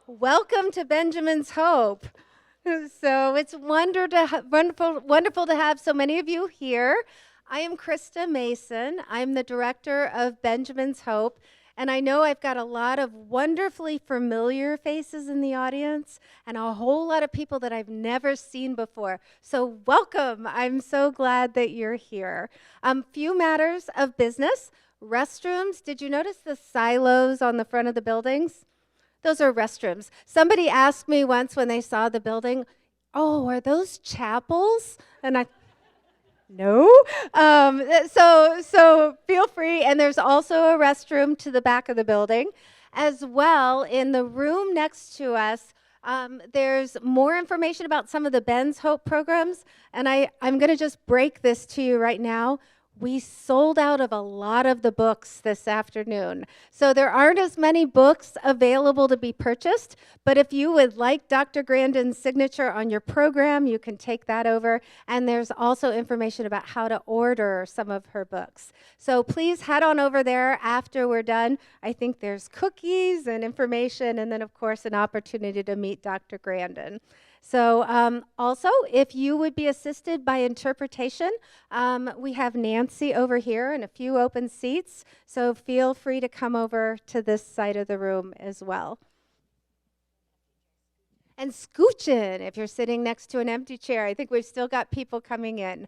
Welcome to Benjamin's Hope. So it's wonderful to have so many of you here. I am Krista Mason. I'm the director of Benjamin's Hope, and I know I've got a lot of wonderfully familiar faces in the audience and a whole lot of people that I've never seen before. So welcome. I'm so glad that you're here. Few matters of business. Restrooms. Did you notice the silos on the front of the buildings? Those are restrooms. Somebody asked me once when they saw the building, "Oh, are those chapels?" And I, no. So feel free. And there's also a restroom to the back of the building, as well. In the room next to us, there's more information about some of the Ben's Hope programs. And I'm going to just break this to you right now. We sold out of a lot of the books this afternoon. So there aren't as many books available to be purchased, but if you would like Dr. Grandin's signature on your program, you can take that over. And there's also information about how to order some of her books. So please head on over there after we're done. I think there's cookies and information, and then of course an opportunity to meet Dr. Grandin. So also, if you would be assisted by interpretation, we have Nancy over here and a few open seats. So feel free to come over to this side of the room as well. And scooch in if you're sitting next to an empty chair. I think we've still got people coming in.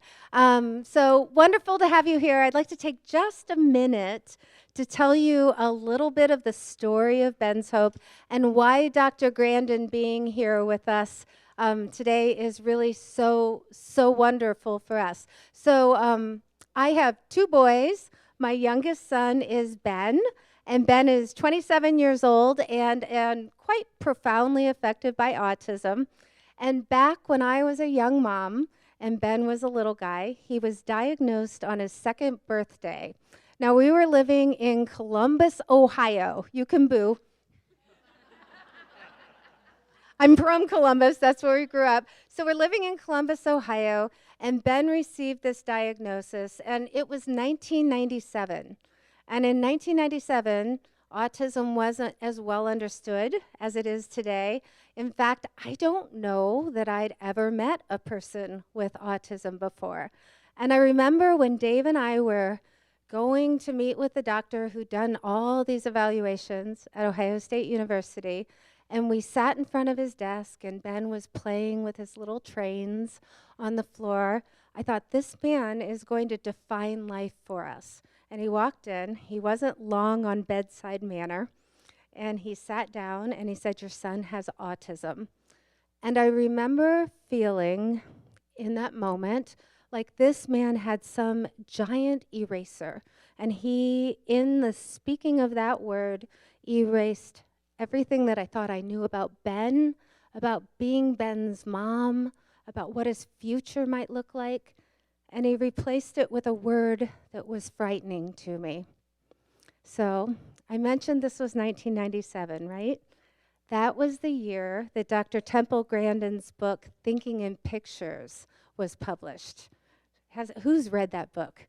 So wonderful to have you here. I'd like to take just a minute to tell you a little bit of the story of Ben's Hope and why Dr. Grandin being here with us today is really so wonderful for us. So I have two boys. My youngest son is Ben, and Ben is 27 years old and quite profoundly affected by autism. And back when I was a young mom and Ben was a little guy, he was diagnosed on his second birthday. Now, we were living in Columbus, Ohio. You can boo. I'm from Columbus. That's where we grew up. So we're living in Columbus, Ohio, and Ben received this diagnosis, and it was 1997. And in 1997, autism wasn't as well understood as it is today. In fact, I don't know that I'd ever met a person with autism before. And I remember when Dave and I were going to meet with the doctor who'd done all these evaluations at Ohio State University, and we sat in front of his desk, and Ben was playing with his little trains on the floor. I thought, this man is going to define life for us. And he walked in. He wasn't long on bedside manner. And he sat down, and he said, "Your son has autism." And I remember feeling in that moment like this man had some giant eraser. And he, in the speaking of that word, erased everything that I thought I knew about Ben, about being Ben's mom, about what his future might look like, and he replaced it with a word that was frightening to me. So I mentioned this was 1997, right? That was the year that Dr. Temple Grandin's book, Thinking in Pictures, was published. Who's read that book?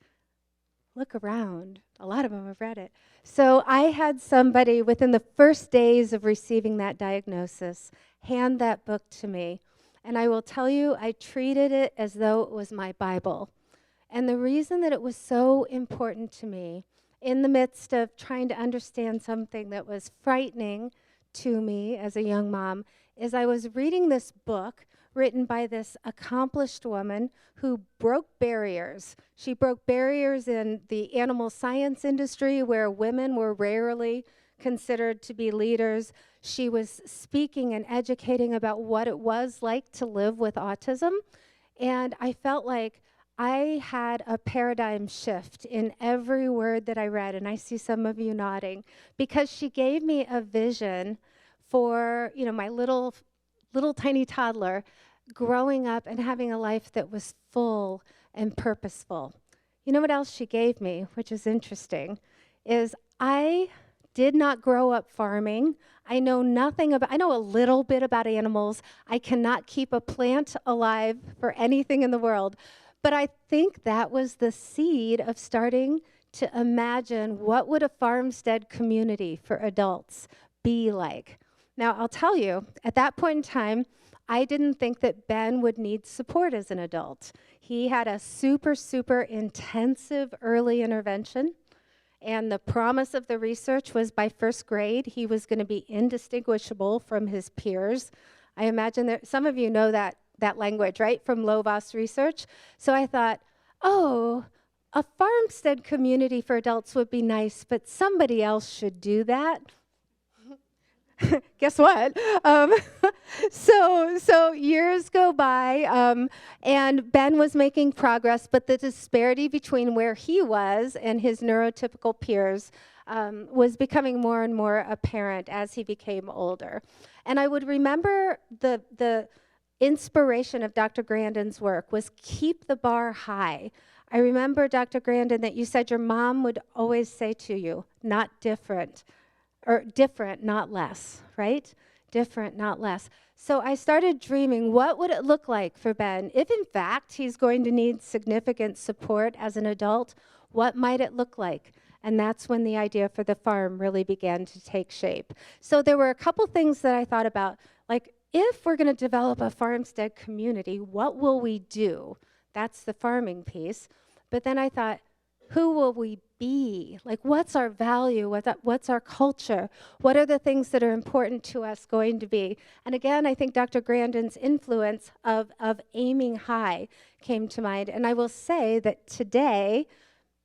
Look around. A lot of them have read it. So I had somebody within the first days of receiving that diagnosis hand that book to me. And I will tell you, I treated it as though it was my Bible. And the reason that it was so important to me, in the midst of trying to understand something that was frightening to me as a young mom, is I was reading this book written by this accomplished woman who broke barriers. She broke barriers in the animal science industry where women were rarely considered to be leaders. She was speaking and educating about what it was like to live with autism. And I felt like I had a paradigm shift in every word that I read, and I see some of you nodding, because she gave me a vision for, my little tiny toddler growing up and having a life that was full and purposeful. You know what else she gave me, which is interesting, is I did not grow up farming. I know a little bit about animals. I cannot keep a plant alive for anything in the world. But I think that was the seed of starting to imagine what would a farmstead community for adults be like. Now, I'll tell you, at that point in time, I didn't think that Ben would need support as an adult. He had a super, super intensive early intervention. And the promise of the research was by first grade, he was going to be indistinguishable from his peers. I imagine that some of you know that language, right, from Lovaas research. So I thought, oh, a farmstead community for adults would be nice, but somebody else should do that. Guess what? So years go by, and Ben was making progress, but the disparity between where he was and his neurotypical peers was becoming more and more apparent as he became older. And I would remember the inspiration of Dr. Grandin's work was keep the bar high. I remember, Dr. Grandin, that you said your mom would always say to you, not different. Or different, not less, right? Different, not less. So I started dreaming, what would it look like for Ben? If in fact he's going to need significant support as an adult, what might it look like? And that's when the idea for the farm really began to take shape. So there were a couple things that I thought about, like if we're going to develop a farmstead community, what will we do? That's the farming piece. But then I thought, who will we be? Like, what's our value? What's our culture? What are the things that are important to us going to be? And again, I think Dr. Grandin's influence of aiming high came to mind. And I will say that today,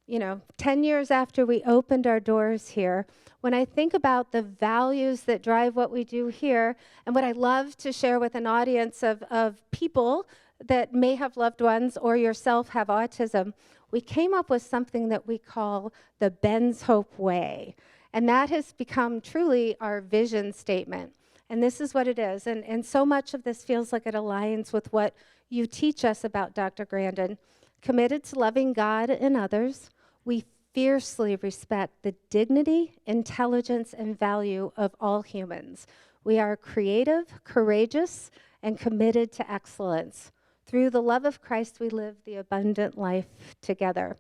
10 years after we opened our doors here, when I think about the values that drive what we do here, and what I love to share with an audience of people that may have loved ones or yourself have autism, we came up with something that we call the Ben's Hope Way. And that has become truly our vision statement. And this is what it is. And so much of this feels like it aligns with what you teach us about Dr. Grandin. Committed to loving God and others, we fiercely respect the dignity, intelligence, and value of all humans. We are creative, courageous, and committed to excellence. Through the love of Christ, we live the abundant life together.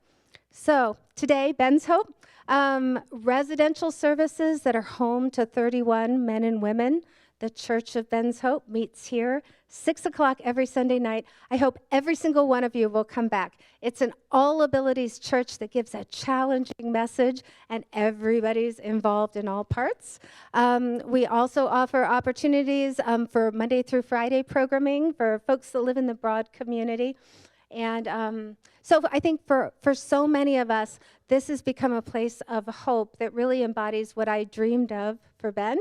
So today, Ben's Hope, residential services that are home to 31 men and women. The Church of Ben's Hope meets here, 6 o'clock every Sunday night. I hope every single one of you will come back. It's an all-abilities church that gives a challenging message, and everybody's involved in all parts. We also offer opportunities for Monday through Friday programming for folks that live in the broad community. And so I think for so many of us, this has become a place of hope that really embodies what I dreamed of for Ben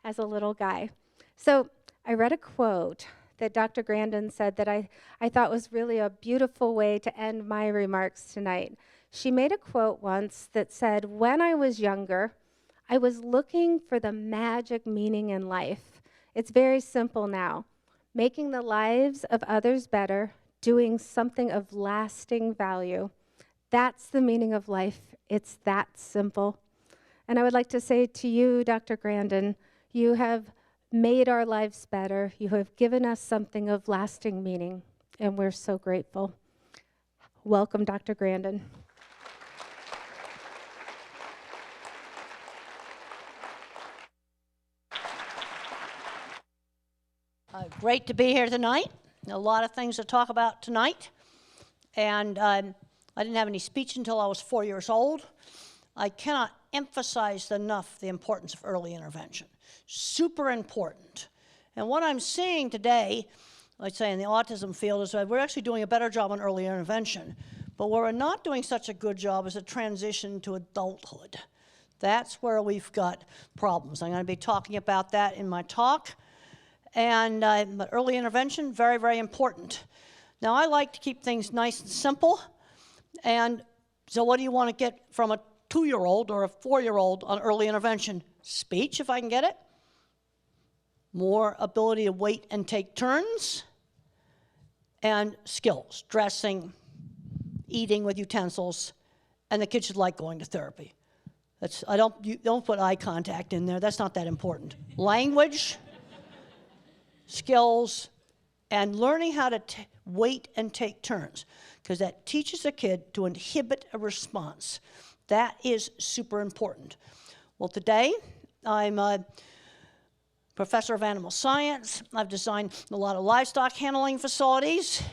as a little guy. So I read a quote that Dr. Grandin said that I thought was really a beautiful way to end my remarks tonight. She made a quote once that said, "When I was younger, I was looking for the magic meaning in life. It's very simple now. Making the lives of others better, doing something of lasting value. That's the meaning of life. It's that simple." And I would like to say to you, Dr. Grandin, you have made our lives better. You have given us something of lasting meaning, and we're so grateful. Welcome, Dr. Grandin. Great to be here tonight. A lot of things to talk about tonight. And I didn't have any speech until I was 4 years old. I cannot emphasize enough the importance of early intervention. Super important. And what I'm seeing today, let's say in the autism field, is that we're actually doing a better job on early intervention. But where we're not doing such a good job is a transition to adulthood. That's where we've got problems. I'm going to be talking about that in my talk. And but early intervention, very, very important. Now, I like to keep things nice and simple. And so what do you want to get from a 2-year-old or a 4-year-old on early intervention? Speech, if I can get it. More ability to wait and take turns. And skills, dressing, eating with utensils. And the kids should like going to therapy. You don't put eye contact in there. That's not that important. Language, skills, and learning how to wait and take turns, because that teaches a kid to inhibit a response. That is super important. Well, today I'm professor of animal science. I've designed a lot of livestock handling facilities.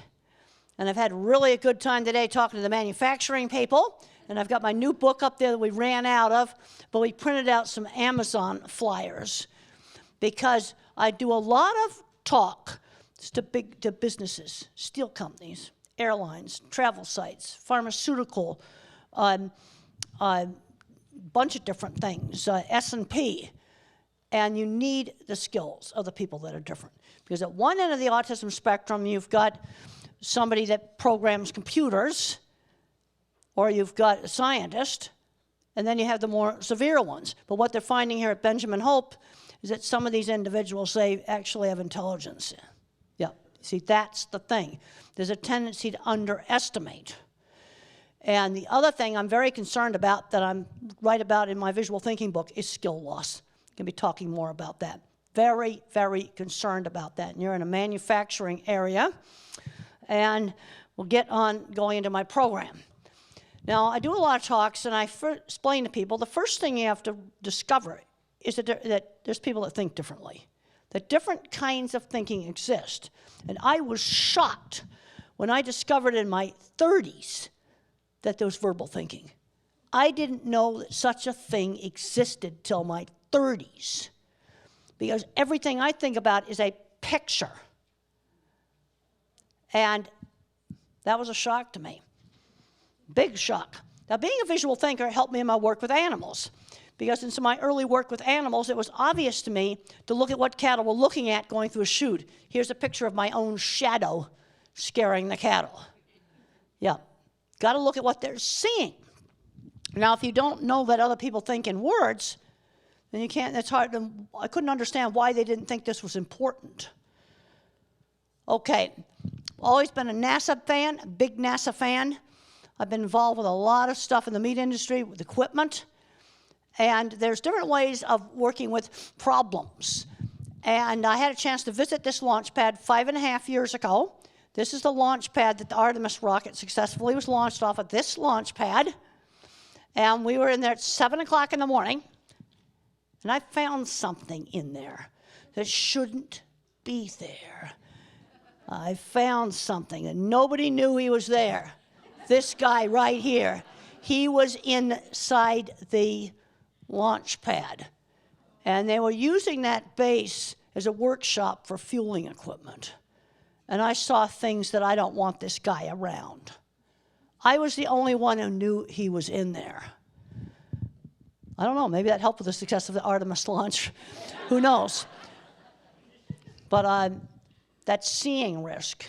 And I've had really a good time today talking to the manufacturing people. And I've got my new book up there that we ran out of, but we printed out some Amazon flyers because I do a lot of talk to businesses, steel companies, airlines, travel sites, pharmaceutical, bunch of different things, S&P. And you need the skills of the people that are different. Because at one end of the autism spectrum, you've got somebody that programs computers, or you've got a scientist, and then you have the more severe ones. But what they're finding here at Benjamin Hope is that some of these individuals, they actually have intelligence. Yeah, see, that's the thing. There's a tendency to underestimate. And the other thing I'm very concerned about, that I'm write about in my visual thinking book, is skill loss. I'm going to be talking more about that. Very, very concerned about that. And you're in a manufacturing area. And we'll get on going into my program. Now, I do a lot of talks, and I explain to people, the first thing you have to discover is that there's people that think differently, that different kinds of thinking exist. And I was shocked when I discovered in my 30s that there was verbal thinking. I didn't know that such a thing existed till my 30s, because everything I think about is a picture. And that was a shock to me. Big shock. Now, being a visual thinker helped me in my work with animals, because in my early work with animals, it was obvious to me to look at what cattle were looking at going through a chute. Here's a picture of my own shadow scaring the cattle. Yeah, got to look at what they're seeing. Now, if you don't know that other people think in words, then you can't, it's hard to, I couldn't understand why they didn't think this was important. Okay, always been a NASA fan, a big NASA fan. I've been involved with a lot of stuff in the meat industry with equipment. And there's different ways of working with problems. And I had a chance to visit this launch pad 5.5 years ago. This is the launch pad that the Artemis rocket successfully was launched off of this launch pad. And we were in there at 7 o'clock in the morning. And I found something in there that shouldn't be there. I found something, and nobody knew he was there. This guy right here, he was inside the launch pad. And they were using that base as a workshop for fueling equipment. And I saw things that I don't want this guy around. I was the only one who knew he was in there. I don't know, maybe that helped with the success of the Artemis launch. Who knows? But that seeing risk.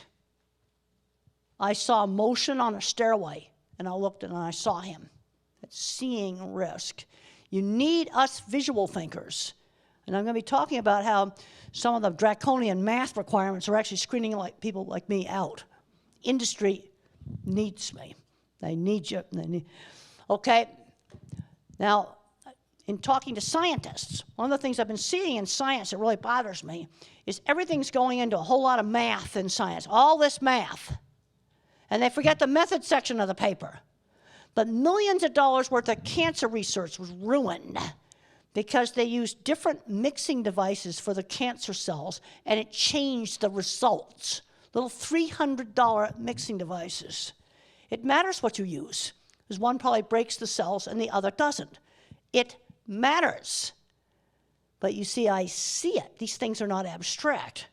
I saw motion on a stairway, and I looked and I saw him. That seeing risk. You need us visual thinkers. And I'm going to be talking about how some of the draconian math requirements are actually screening people like me out. Industry needs me. They need you. Okay. Now, in talking to scientists, one of the things I've been seeing in science that really bothers me is everything's going into a whole lot of math in science, all this math. And they forget the method section of the paper. But millions of dollars worth of cancer research was ruined because they used different mixing devices for the cancer cells, and it changed the results. Little $300 mixing devices. It matters what you use, because one probably breaks the cells and the other doesn't. It matters. But you see, I see it. These things are not abstract.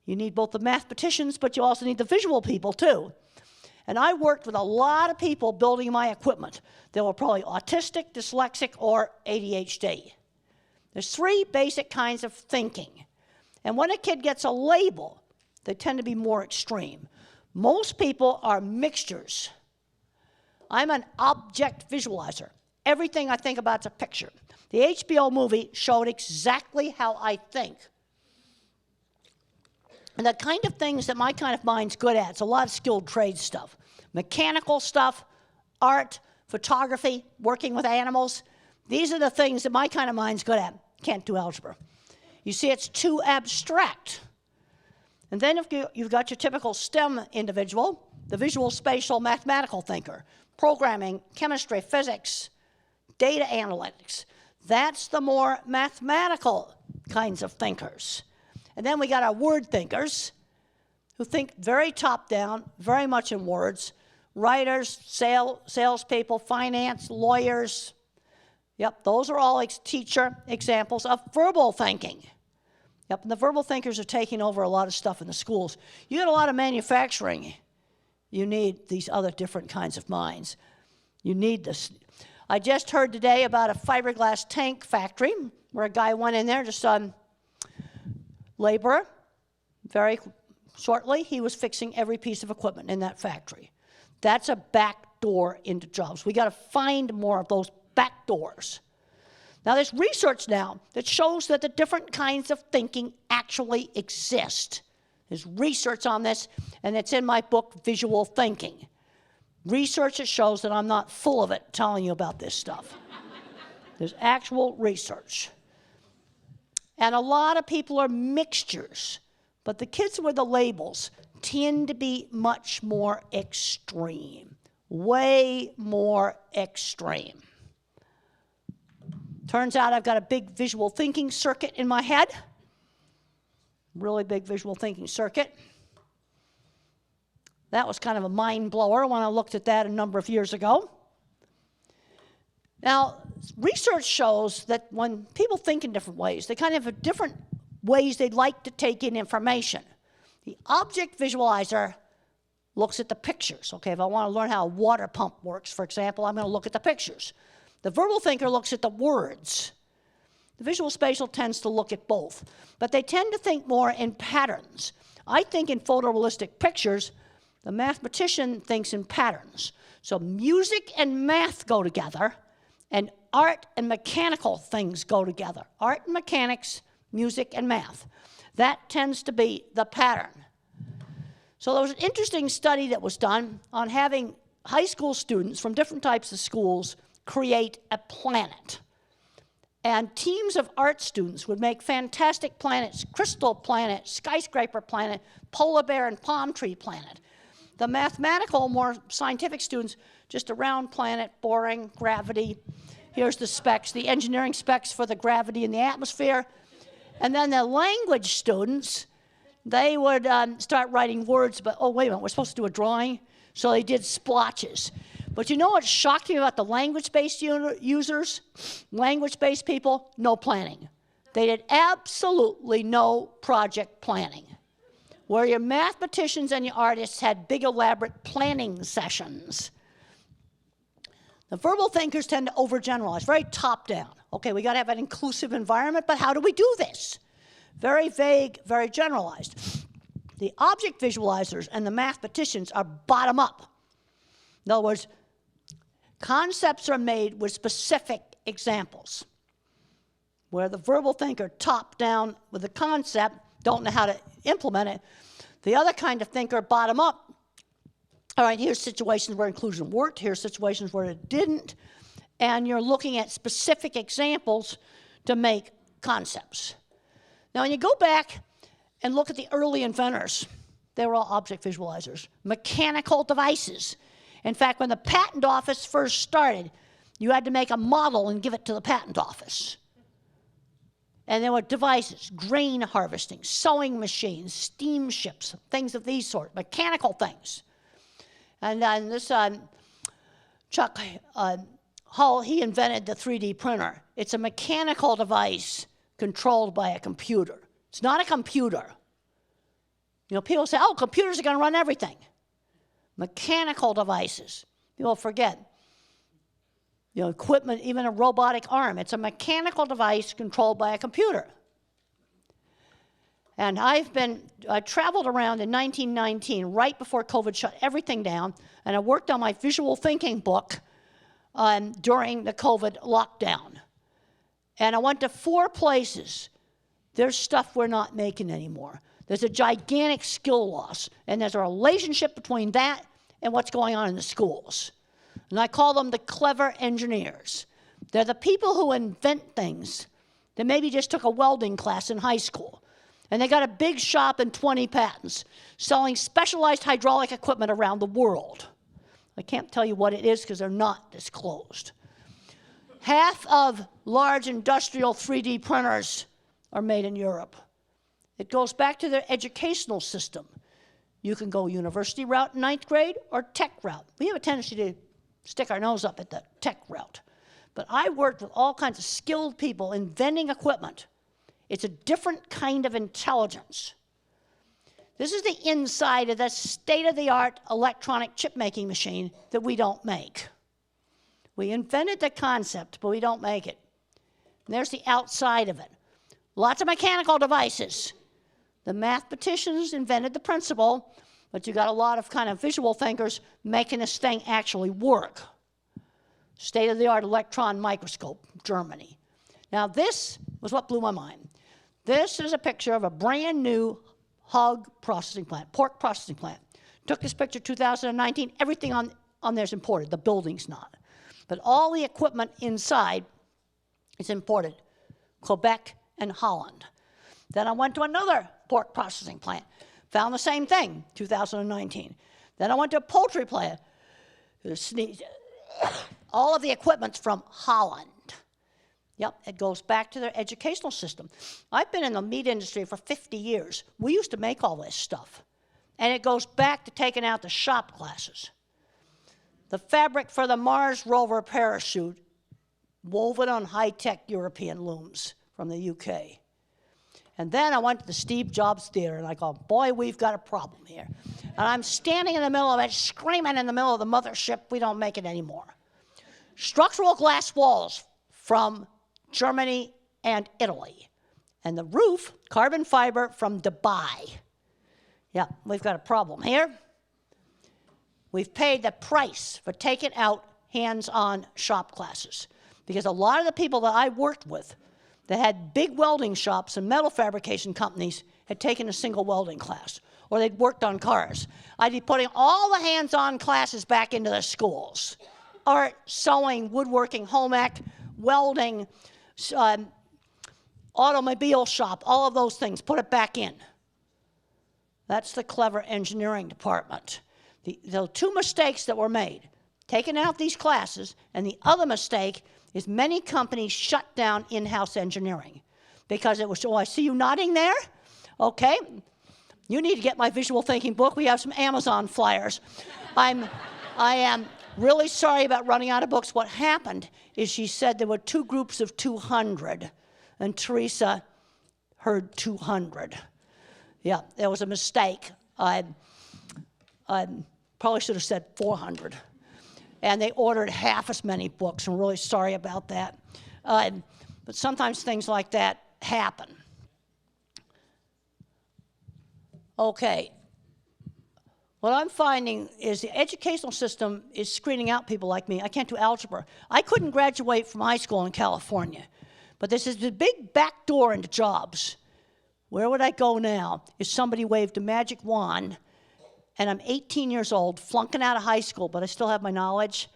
You need both the mathematicians, but you also need the visual people too. And I worked with a lot of people building my equipment. They were probably autistic, dyslexic, or ADHD. There's 3 basic kinds of thinking. And when a kid gets a label, they tend to be more extreme. Most people are mixtures. I'm an object visualizer. Everything I think about is a picture. The HBO movie showed exactly how I think. And the kind of things that my kind of mind's good at, it's a lot of skilled trade stuff. Mechanical stuff, art, photography, working with animals. These are the things that my kind of mind's good at. Can't do algebra. You see, it's too abstract. And then if you've got your typical STEM individual, the visual, spatial, mathematical thinker, programming, chemistry, physics, data analytics. That's the more mathematical kinds of thinkers. And then we got our word thinkers, who think very top down, very much in words. Writers, salespeople, finance, lawyers. Yep, those are all teacher examples of verbal thinking. Yep, and the verbal thinkers are taking over a lot of stuff in the schools. You get a lot of manufacturing. You need these other different kinds of minds. You need this. I just heard today about a fiberglass tank factory where a guy went in there just on labor. Very shortly, he was fixing every piece of equipment in that factory. That's a back door into jobs. We got to find more of those back doors. Now, there's research now that shows that the different kinds of thinking actually exist. There's research on this, and it's in my book, Visual Thinking. Research that shows that I'm not full of it telling you about this stuff. There's actual research. And a lot of people are mixtures, but the kids with the labels tend to be much more extreme, way more extreme. Turns out I've got a big visual thinking circuit in my head, really big visual thinking circuit. That was kind of a mind blower when I looked at that a number of years ago. Now, research shows that when people think in different ways, they kind of have different ways they'd like to take in information. The object visualizer looks at the pictures. Okay, if I want to learn how a water pump works, for example, I'm going to look at the pictures. The verbal thinker looks at the words. The visual spatial tends to look at both, but they tend to think more in patterns. I think in photorealistic pictures. The mathematician thinks in patterns. So music and math go together, and art and mechanical things go together. Art and mechanics, music and math. That tends to be the pattern. So there was an interesting study that was done on having high school students from different types of schools create a planet. And teams of art students would make fantastic planets: crystal planet, skyscraper planet, polar bear and palm tree planet. The mathematical, more scientific students, just a round planet, boring, gravity. Here's the specs, the engineering specs for the gravity in the atmosphere. And then the language students, they would start writing words, but, oh, wait a minute, we're supposed to do a drawing? So they did splotches. But you know what shocked me about the language-based users? Language-based people, no planning. They did absolutely no project planning. Where your mathematicians and your artists had big, elaborate planning sessions. The verbal thinkers tend to overgeneralize, very top-down. Okay, we got to have an inclusive environment, but how do we do this? Very vague, very generalized. The object visualizers and the mathematicians are bottom-up. In other words, concepts are made with specific examples. Where the verbal thinker top-down with the concept, don't know how to implement it. The other kind of thinker, bottom up. All right, here's situations where inclusion worked. Here's situations where it didn't. And you're looking at specific examples to make concepts. Now, when you go back and look at the early inventors, they were all object visualizers, mechanical devices. In fact, when the patent office first started, you had to make a model and give it to the patent office. And there were devices, grain harvesting, sewing machines, steamships, things of these sorts, mechanical things. And then this Chuck Hull, he invented the 3D printer. It's a mechanical device controlled by a computer. It's not a computer. You know, people say, oh, computers are going to run everything. Mechanical devices. People forget. You know, equipment, even a robotic arm. It's a mechanical device controlled by a computer. And I traveled around in 1919, right before COVID shut everything down, and I worked on my visual thinking book during the COVID lockdown. And I went to 4 places. There's stuff we're not making anymore. There's a gigantic skill loss, and there's a relationship between that and what's going on in the schools. And I call them the clever engineers. They're the people who invent things that maybe just took a welding class in high school. And they got a big shop and 20 patents, selling specialized hydraulic equipment around the world. I can't tell you what it is because they're not disclosed. Half of large industrial 3D printers are made in Europe. It goes back to their educational system. You can go university route in 9th grade or tech route. We have a tendency to stick our nose up at the tech route. But I worked with all kinds of skilled people inventing equipment. It's a different kind of intelligence. This is the inside of the state-of-the-art electronic chip-making machine that we don't make. We invented the concept, but we don't make it. And there's the outside of it. Lots of mechanical devices. The mathematicians invented the principle, but you got a lot of kind of visual thinkers making this thing actually work. State-of-the-art electron microscope, Germany. Now this was what blew my mind. This is a picture of a brand new hog processing plant, pork processing plant. Took this picture 2019. Everything on there is imported. The building's not. But all the equipment inside is imported. Quebec and Holland. Then I went to another pork processing plant. Found the same thing, 2019. Then I went to a poultry plant. All of the equipment's from Holland. Yep, it goes back to their educational system. I've been in the meat industry for 50 years. We used to make all this stuff. And it goes back to taking out the shop classes. The fabric for the Mars rover parachute, woven on high-tech European looms from the UK. And then I went to the Steve Jobs Theater, and I go, boy, we've got a problem here. And I'm standing in the middle of it, screaming in the middle of the mothership, we don't make it anymore. Structural glass walls from Germany and Italy. And the roof, carbon fiber from Dubai. Yeah, we've got a problem here. We've paid the price for taking out hands-on shop classes. Because a lot of the people that I worked with that had big welding shops and metal fabrication companies had taken a single welding class, or they'd worked on cars. I'd be putting all the hands-on classes back into the schools. Art, sewing, woodworking, home ec, welding, automobile shop, all of those things, put it back in. That's the clever engineering department. The two mistakes that were made, taking out these classes, and the other mistake is many companies shut down in-house engineering because it was, oh, I see you nodding there. Okay, you need to get my visual thinking book. We have some Amazon flyers. I am really sorry about running out of books. What happened is she said there were two groups of 200, and Teresa heard 200. Yeah, there was a mistake. I probably should have said 400. And they ordered half as many books. I'm really sorry about that. But sometimes things like that happen. Okay. What I'm finding is the educational system is screening out people like me. I can't do algebra. I couldn't graduate from high school in California. But this is the big back door into jobs. Where would I go now if somebody waved a magic wand and I'm 18 years old, flunking out of high school, but I still have my knowledge?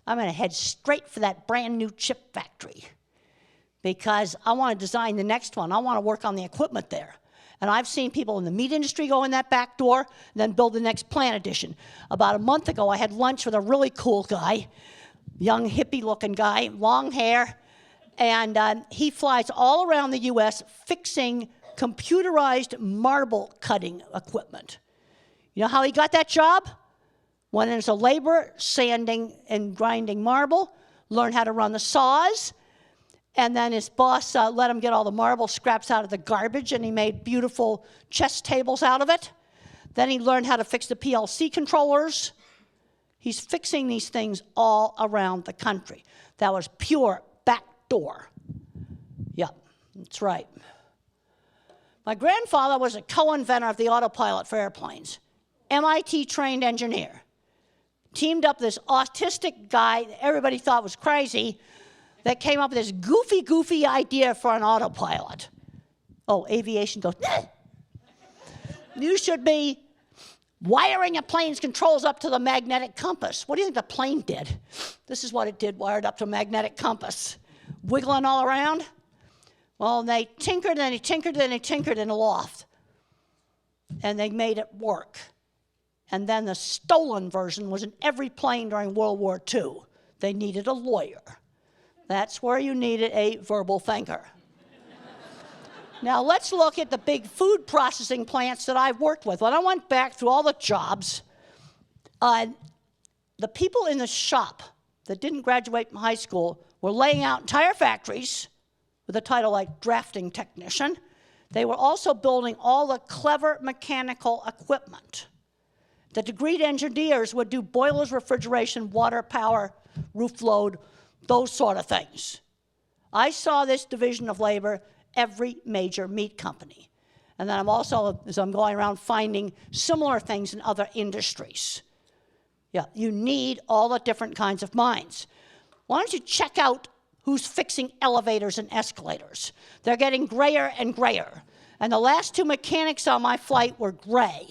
I'm going to head straight for that brand new chip factory because I want to design the next one. I want to work on the equipment there. And I've seen people in the meat industry go in that back door and then build the next plant addition. About a month ago, I had lunch with a really cool guy, young hippie-looking guy, long hair, and he flies all around the U.S. fixing computerized marble cutting equipment. You know how he got that job? Went in as a laborer, sanding and grinding marble, learned how to run the saws, and then his boss let him get all the marble scraps out of the garbage, and he made beautiful chess tables out of it. Then he learned how to fix the PLC controllers. He's fixing these things all around the country. That was pure backdoor. Yeah, that's right. My grandfather was a co-inventor of the autopilot for airplanes. MIT-trained engineer. Teamed up this autistic guy that everybody thought was crazy that came up with this goofy idea for an autopilot. Oh, aviation goes, you should be wiring a plane's controls up to the magnetic compass. What do you think the plane did? This is what it did, wired up to a magnetic compass. Wiggling all around. Well, they tinkered and they tinkered and they tinkered in the loft. And they made it work. And then the stolen version was in every plane during World War II. They needed a lawyer. That's where you needed a verbal thinker. Now let's look at the big food processing plants that I've worked with. When I went back through all the jobs, the people in the shop that didn't graduate from high school were laying out entire factories with a title like drafting technician. They were also building all the clever mechanical equipment. The degreed engineers would do boilers, refrigeration, water, power, roof load, those sort of things. I saw this division of labor every major meat company. And then I'm also, as I'm going around, finding similar things in other industries. Yeah, you need all the different kinds of minds. Why don't you check out who's fixing elevators and escalators? They're getting grayer and grayer. And the last two mechanics on my flight were gray.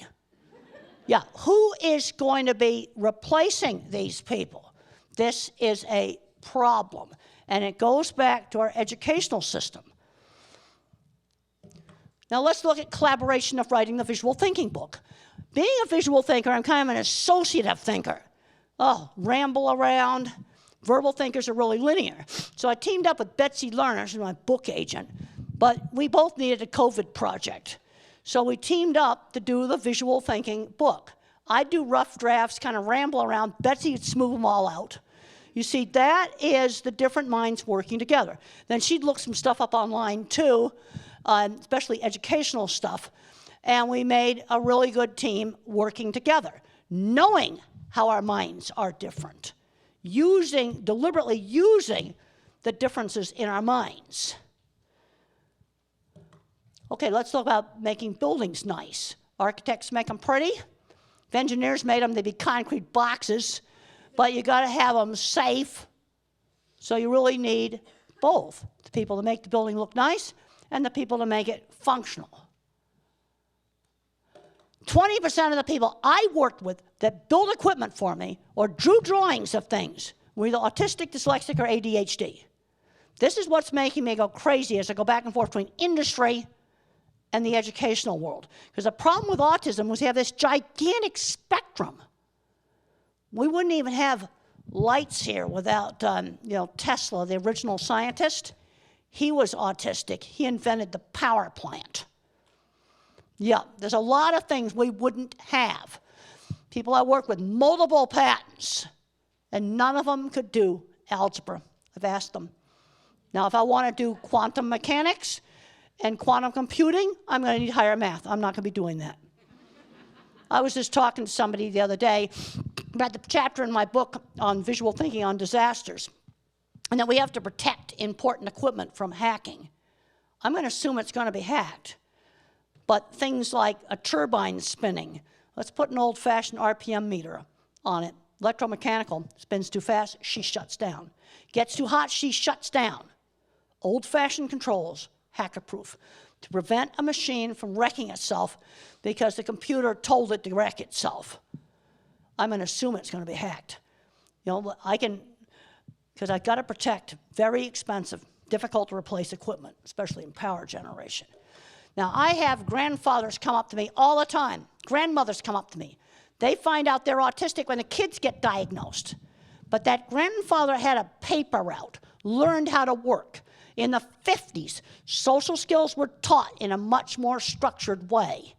Yeah, who is going to be replacing these people? This is a problem. And it goes back to our educational system. Now let's look at collaboration of writing the visual thinking book. Being a visual thinker, I'm kind of an associative thinker. Oh, ramble around. Verbal thinkers are really linear. So I teamed up with Betsy Lerner, she's my book agent, but we both needed a COVID project. So we teamed up to do the visual thinking book. I do rough drafts, kind of ramble around. Betsy would smooth them all out. You see, that is the different minds working together. Then she'd look some stuff up online too, especially educational stuff. And we made a really good team working together, knowing how our minds are different, deliberately using the differences in our minds. Okay, let's talk about making buildings nice. Architects make them pretty. If engineers made them, they'd be concrete boxes. But you got to have them safe. So you really need both. The people to make the building look nice and the people to make it functional. 20% of the people I worked with that built equipment for me or drew drawings of things were either autistic, dyslexic, or ADHD. This is what's making me go crazy as I go back and forth between industry and the educational world. Because the problem with autism was you have this gigantic spectrum. We wouldn't even have lights here without Tesla, the original scientist. He was autistic. He invented the power plant. Yeah, there's a lot of things we wouldn't have. People I work with, multiple patents, and none of them could do algebra. I've asked them. Now, if I want to do quantum mechanics and quantum computing, I'm going to need higher math. I'm not going to be doing that. I was just talking to somebody the other day about the chapter in my book on visual thinking on disasters, and that we have to protect important equipment from hacking. I'm going to assume it's going to be hacked. But things like a turbine spinning, let's put an old-fashioned RPM meter on it. Electromechanical, spins too fast, she shuts down. Gets too hot, she shuts down. Old-fashioned controls, hacker-proof, to prevent a machine from wrecking itself because the computer told it to wreck itself. I'm going to assume it's going to be hacked. Because I've got to protect very expensive, difficult to replace equipment, especially in power generation. Now, I have grandfathers come up to me all the time. Grandmothers come up to me. They find out they're autistic when the kids get diagnosed. But that grandfather had a paper route, learned how to work. In the 50s, social skills were taught in a much more structured way.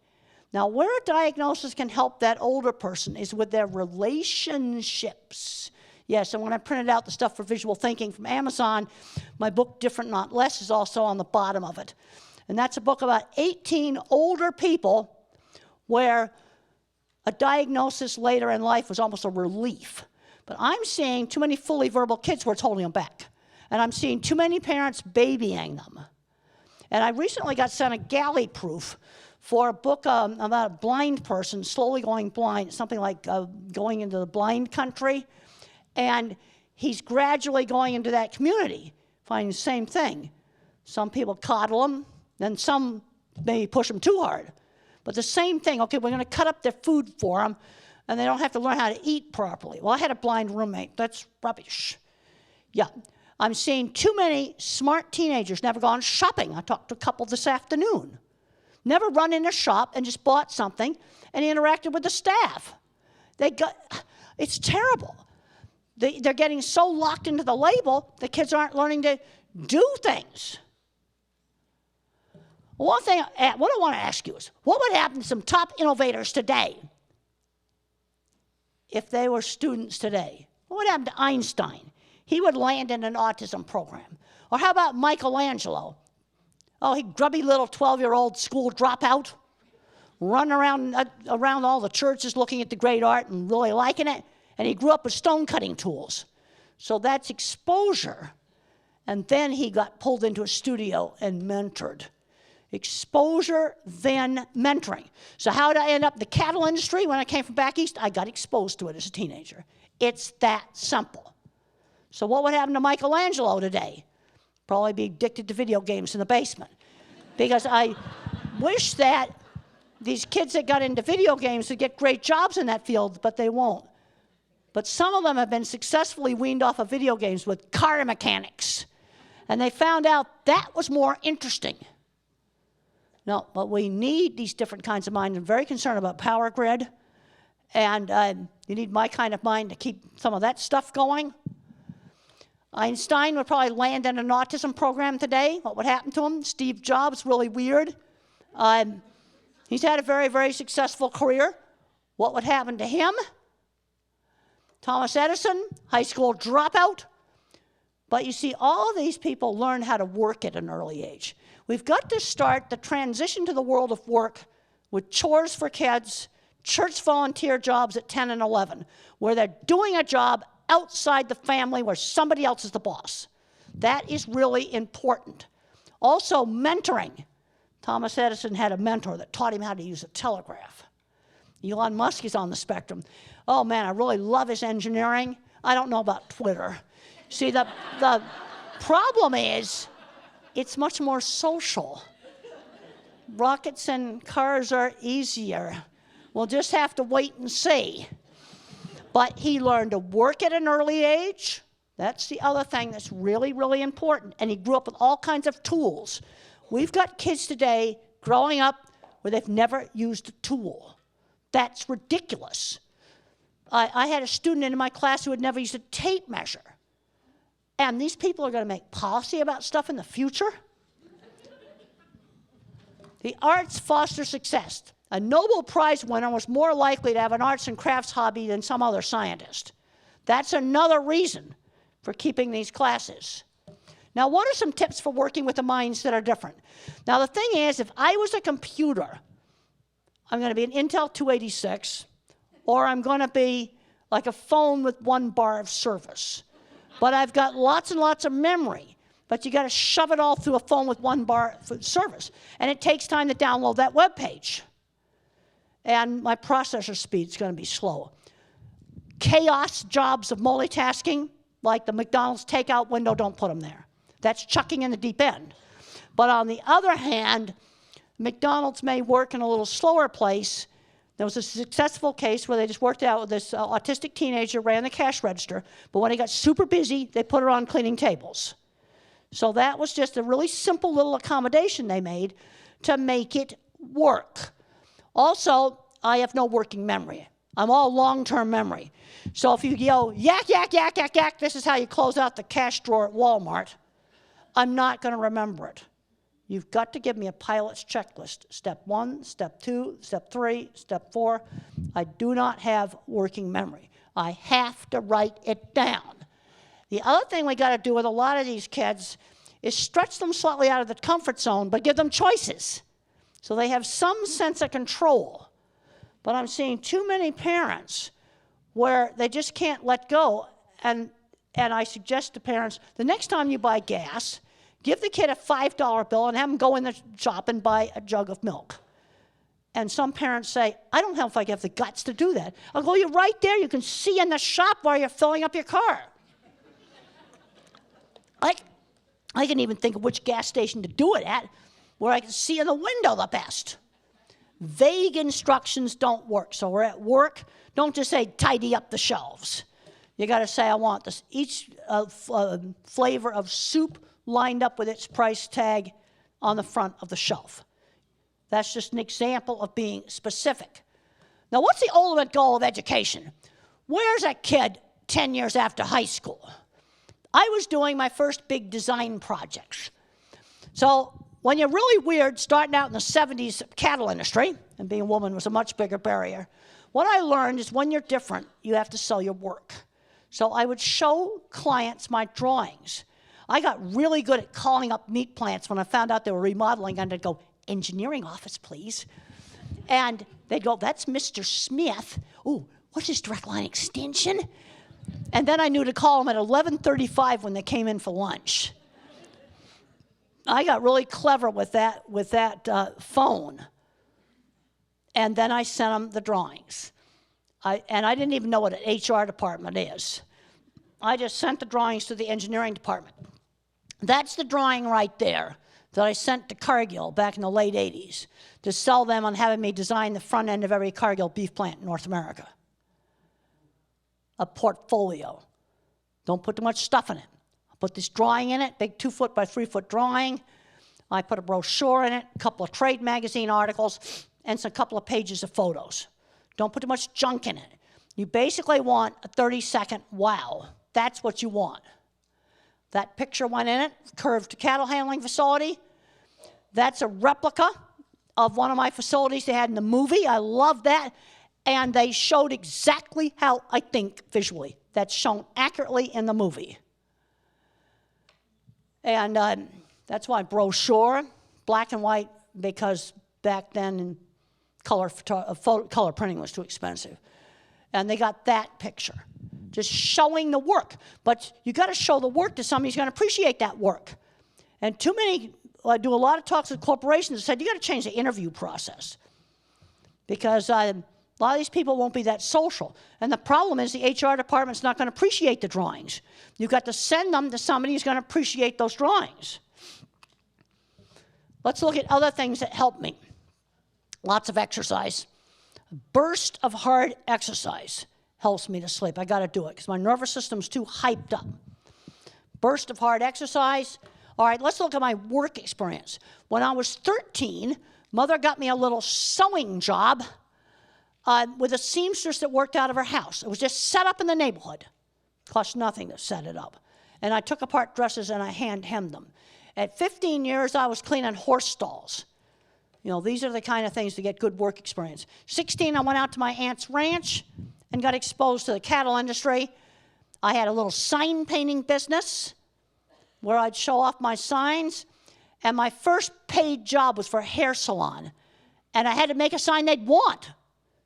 Now, where a diagnosis can help that older person is with their relationships. Yes, and when I printed out the stuff for visual thinking from Amazon, my book, Different Not Less, is also on the bottom of it. And that's a book about 18 older people where a diagnosis later in life was almost a relief. But I'm seeing too many fully verbal kids where it's holding them back. And I'm seeing too many parents babying them. And I recently got sent a galley proof for a book about a blind person slowly going blind, something like going into the blind country. And he's gradually going into that community, finding the same thing. Some people coddle him. Then some maybe push them too hard. But the same thing, okay, we're going to cut up their food for them, and they don't have to learn how to eat properly. Well, I had a blind roommate. That's rubbish. Yeah, I'm seeing too many smart teenagers never gone shopping. I talked to a couple this afternoon. Never run in a shop and just bought something and interacted with the staff. It's terrible. They're getting so locked into the label, the kids aren't learning to do things. One thing, what I want to ask you is, what would happen to some top innovators today if they were students today? What would happen to Einstein? He would land in an autism program. Or how about Michelangelo? Oh, he grubby little 12-year-old school dropout, running around all the churches looking at the great art and really liking it. And he grew up with stone cutting tools. So that's exposure. And then he got pulled into a studio and mentored. Exposure, then mentoring. So how did I end up in the cattle industry when I came from back east? I got exposed to it as a teenager. It's that simple. So what would happen to Michelangelo today? Probably be addicted to video games in the basement. Because I wish that these kids that got into video games would get great jobs in that field, but they won't. But some of them have been successfully weaned off of video games with car mechanics. And they found out that was more interesting. No, but we need these different kinds of minds. I'm very concerned about power grid. And you need my kind of mind to keep some of that stuff going. Einstein would probably land in an autism program today. What would happen to him? Steve Jobs, really weird. He's had a very, very successful career. What would happen to him? Thomas Edison, high school dropout. But you see, all of these people learn how to work at an early age. We've got to start the transition to the world of work with chores for kids, church volunteer jobs at 10 and 11, where they're doing a job outside the family where somebody else is the boss. That is really important. Also, mentoring. Thomas Edison had a mentor that taught him how to use a telegraph. Elon Musk is on the spectrum. Oh man, I really love his engineering. I don't know about Twitter. See, the problem is, it's much more social. Rockets and cars are easier. We'll just have to wait and see. But he learned to work at an early age. That's the other thing that's really, really important. And he grew up with all kinds of tools. We've got kids today growing up where they've never used a tool. That's ridiculous. I had a student in my class who had never used a tape measure. And these people are going to make policy about stuff in the future? The arts foster success. A Nobel Prize winner was more likely to have an arts and crafts hobby than some other scientist. That's another reason for keeping these classes. Now, what are some tips for working with the minds that are different? Now, the thing is, if I was a computer, I'm going to be an Intel 286, or I'm going to be like a phone with 1 bar of service. But I've got lots and lots of memory. But you got to shove it all through a phone with 1 bar of service. And it takes time to download that web page. And my processor speed's going to be slow. Chaos jobs of multitasking, like the McDonald's takeout window, don't put them there. That's chucking in the deep end. But on the other hand, McDonald's may work in a little slower place. There was a successful case where they just worked out with this autistic teenager, ran the cash register, but when he got super busy, they put her on cleaning tables. So that was just a really simple little accommodation they made to make it work. Also, I have no working memory. I'm all long-term memory. So if you yell, yak, yak, yak, yak, yak, this is how you close out the cash drawer at Walmart, I'm not going to remember it. You've got to give me a pilot's checklist. Step 1, step 2, step 3, step 4. I do not have working memory. I have to write it down. The other thing we got to do with a lot of these kids is stretch them slightly out of the comfort zone, but give them choices so they have some sense of control. But I'm seeing too many parents where they just can't let go, and I suggest to parents, the next time you buy gas, give the kid a $5 bill and have him go in the shop and buy a jug of milk. And some parents say, I don't know if I have the guts to do that. I'll go, you're right there. You can see in the shop while you're filling up your car. I can even think of which gas station to do it at, where I can see in the window the best. Vague instructions don't work. So we're at work. Don't just say, tidy up the shelves. You got to say, I want this. Each flavor of soup lined up with its price tag on the front of the shelf. That's just an example of being specific. Now, what's the ultimate goal of education? Where's a kid 10 years after high school? I was doing my first big design projects. So when you're really weird, starting out in the 70s cattle industry, and being a woman was a much bigger barrier, what I learned is when you're different, you have to sell your work. So I would show clients my drawings. I got really good at calling up meat plants when I found out they were remodeling, and I'd go, engineering office, please. And they'd go, that's Mr. Smith. Ooh, what's his direct line extension? And then I knew to call them at 11:35 when they came in for lunch. I got really clever with that phone. And then I sent them the drawings. And I didn't even know what an HR department is. I just sent the drawings to the engineering department. That's the drawing right there that I sent to Cargill back in the late 80s to sell them on having me design the front end of every Cargill beef plant in North America. A portfolio. Don't put too much stuff in it. I put this drawing in it, big 2-foot by 3-foot drawing. I put a brochure in it, a couple of trade magazine articles, and a couple of pages of photos. Don't put too much junk in it. You basically want a 30-second wow. That's what you want. That picture went in it, curved cattle handling facility. That's a replica of one of my facilities they had in the movie. I love that. And they showed exactly how I think visually. That's shown accurately in the movie. And that's why brochure, black and white, because back then color printing was too expensive. And they got that picture, just showing the work. But you got to show the work to somebody who's going to appreciate that work. And too many, I do a lot of talks with corporations that said, you got to change the interview process. Because a lot of these people won't be that social. And the problem is the HR department's not going to appreciate the drawings. You've got to send them to somebody who's going to appreciate those drawings. Let's look at other things that help me. Lots of exercise. A burst of hard exercise helps me to sleep. I got to do it because my nervous system's too hyped up. Burst of hard exercise. All right, let's look at my work experience. When I was 13, Mother got me a little sewing job with a seamstress that worked out of her house. It was just set up in the neighborhood. Cost nothing to set it up. And I took apart dresses and I hand-hemmed them. At 15 years, I was cleaning horse stalls. You know, these are the kind of things to get good work experience. 16, I went out to my aunt's ranch and got exposed to the cattle industry. I had a little sign painting business where I'd show off my signs. And my first paid job was for a hair salon. And I had to make a sign they'd want.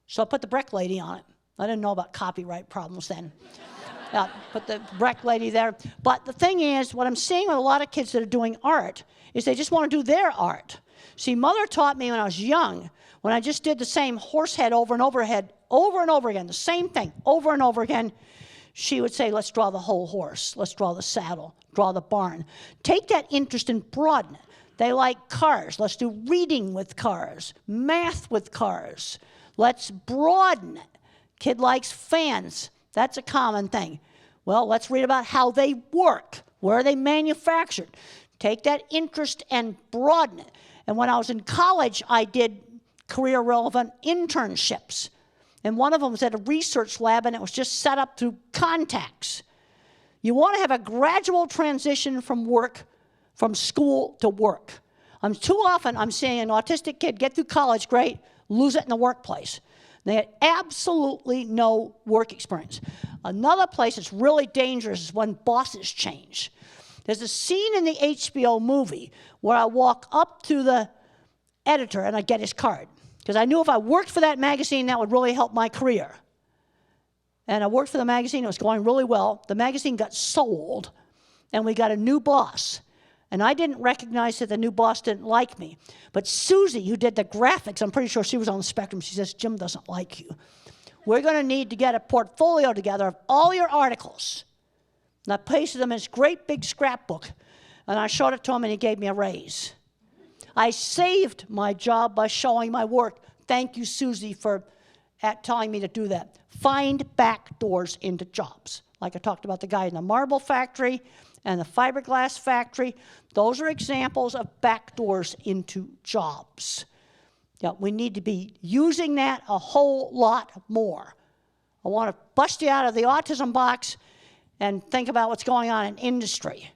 So I put the Breck lady on it. I didn't know about copyright problems then. Put the Breck lady there. But the thing is, what I'm seeing with a lot of kids that are doing art is they just want to do their art. See, Mother taught me when I was young, when I just did the same horse head over and over again, the same thing over and over again, she would say, let's draw the whole horse. Let's draw the saddle, draw the barn. Take that interest and broaden it. They like cars. Let's do reading with cars, math with cars. Let's broaden it. Kid likes fans. That's a common thing. Well, let's read about how they work. Where are they manufactured? Take that interest and broaden it. And when I was in college, I did career-relevant internships. And one of them was at a research lab, and it was just set up through contacts. You want to have a gradual transition from school to work. Too often I'm seeing an autistic kid get through college, great, lose it in the workplace. They had absolutely no work experience. Another place that's really dangerous is when bosses change. There's a scene in the HBO movie where I walk up to the editor and I get his card. Because I knew if I worked for that magazine, that would really help my career. And I worked for the magazine. It was going really well. The magazine got sold, and we got a new boss. And I didn't recognize that the new boss didn't like me. But Susie, who did the graphics, I'm pretty sure she was on the spectrum. She says, Jim doesn't like you. We're going to need to get a portfolio together of all your articles. And I pasted them in this great big scrapbook. And I showed it to him, and he gave me a raise. I saved my job by showing my work. Thank you, Susie, for telling me to do that. Find back doors into jobs. Like I talked about the guy in the marble factory and the fiberglass factory. Those are examples of back doors into jobs. Yeah, we need to be using that a whole lot more. I want to bust you out of the autism box and think about what's going on in industry.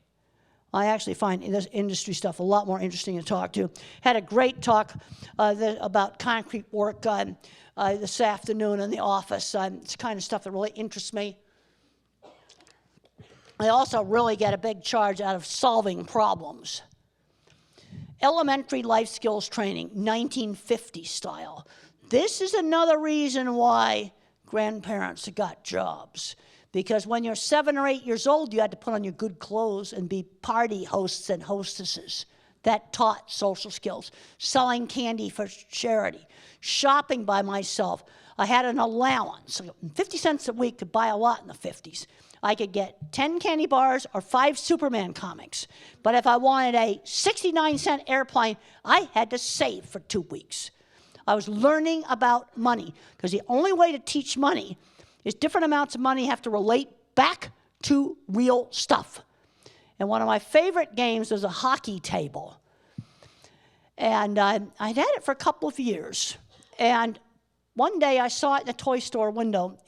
I actually find this industry stuff a lot more interesting to talk to. Had a great talk about concrete work this afternoon in the office. It's the kind of stuff that really interests me. I also really get a big charge out of solving problems. Elementary life skills training, 1950 style. This is another reason why grandparents got jobs. Because when you're 7 or 8 years old, you had to put on your good clothes and be party hosts and hostesses. That taught social skills. Selling candy for charity. Shopping by myself. I had an allowance. 50 cents a week could buy a lot in the 50s. I could get 10 candy bars or 5 Superman comics. But if I wanted a 69-cent airplane, I had to save for 2 weeks. I was learning about money, because the only way to teach money is different amounts of money have to relate back to real stuff. And one of my favorite games was a hockey table. And I'd had it for a couple of years. And one day I saw it in the toy store window.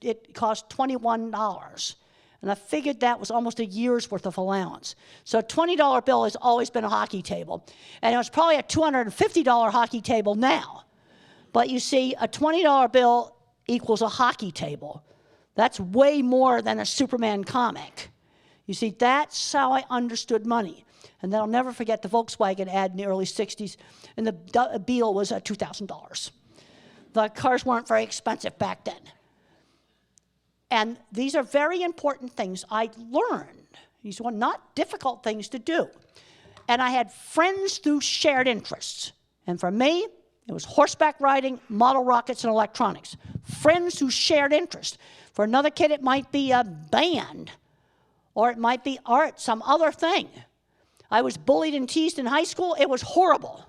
It cost $21. And I figured that was almost a year's worth of allowance. So a $20 bill has always been a hockey table. And it was probably a $250 hockey table now. But you see, a $20 bill equals a hockey table. That's way more than a Superman comic. You see, that's how I understood money. And then I'll never forget the Volkswagen ad in the early 60s, and the Beetle was $2,000. The cars weren't very expensive back then. And these are very important things I learned. These were not difficult things to do. And I had friends through shared interests. And for me, it was horseback riding, model rockets, and electronics. Friends who shared interest. For another kid, it might be a band, or it might be art, some other thing. I was bullied and teased in high school. It was horrible.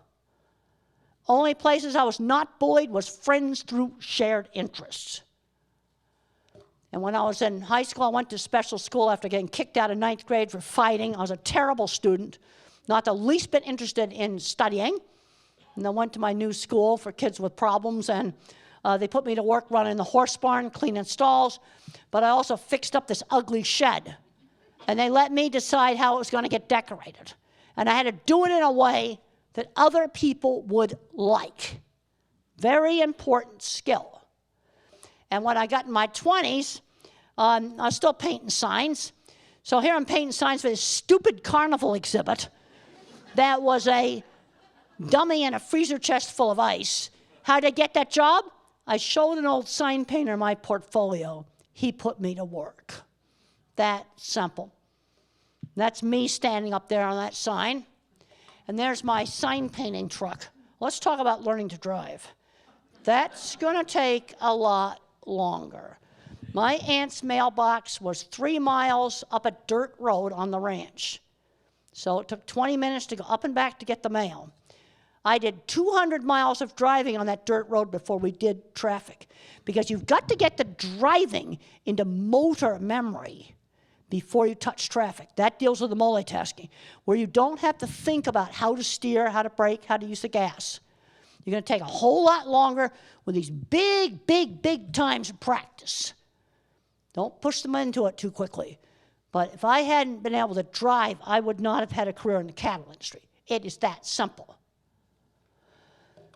Only places I was not bullied was friends through shared interests. And when I was in high school, I went to special school after getting kicked out of 9th grade for fighting. I was a terrible student, not the least bit interested in studying. And I went to my new school for kids with problems, and they put me to work running the horse barn, cleaning stalls, but I also fixed up this ugly shed. And they let me decide how it was going to get decorated. And I had to do it in a way that other people would like. Very important skill. And when I got in my 20s, I was still painting signs. So here I'm painting signs for this stupid carnival exhibit that was a dummy in a freezer chest full of ice. How did I get that job? I showed an old sign painter my portfolio. He put me to work. That simple. That's me standing up there on that sign. And there's my sign painting truck. Let's talk about learning to drive. That's going to take a lot longer. My aunt's mailbox was 3 miles up a dirt road on the ranch. So it took 20 minutes to go up and back to get the mail. I did 200 miles of driving on that dirt road before we did traffic, because you've got to get the driving into motor memory before you touch traffic. That deals with the multitasking, where you don't have to think about how to steer, how to brake, how to use the gas. You're going to take a whole lot longer with these big, big, big times of practice. Don't push them into it too quickly. But if I hadn't been able to drive, I would not have had a career in the cattle industry. It is that simple.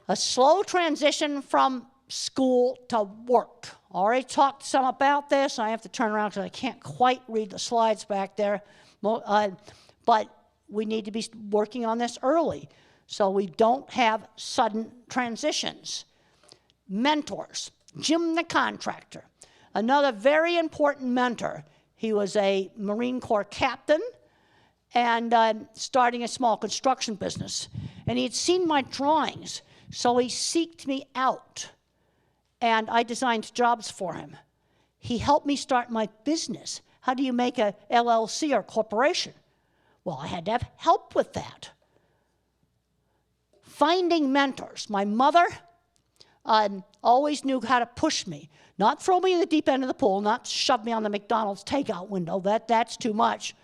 A slow transition from school to work. I already talked some about this. I have to turn around because I can't quite read the slides back there. But we need to be working on this early so we don't have sudden transitions. Mentors. Jim the contractor. Another very important mentor. He was a Marine Corps captain and starting a small construction business. And he had seen my drawings, so he seeked me out. And I designed jobs for him. He helped me start my business. How do you make a LLC or corporation? Well, I had to have help with that. Finding mentors. My mother always knew how to push me. Not throw me in the deep end of the pool, not shove me on the McDonald's takeout window. That's too much.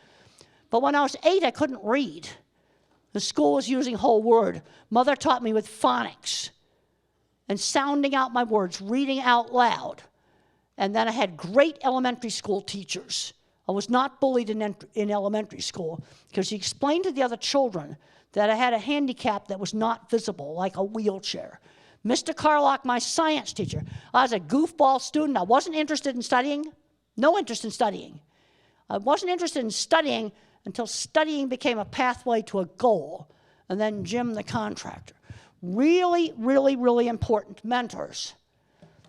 But when I was 8, I couldn't read. The school was using whole word. Mother taught me with phonics and sounding out my words, reading out loud. And then I had great elementary school teachers. I was not bullied in elementary school because she explained to the other children that I had a handicap that was not visible, like a wheelchair. Mr. Carlock, my science teacher, I was a goofball student. I wasn't interested in studying, no interest in studying. I wasn't interested in studying until studying became a pathway to a goal, and then Jim the contractor. Really, really, really important mentors.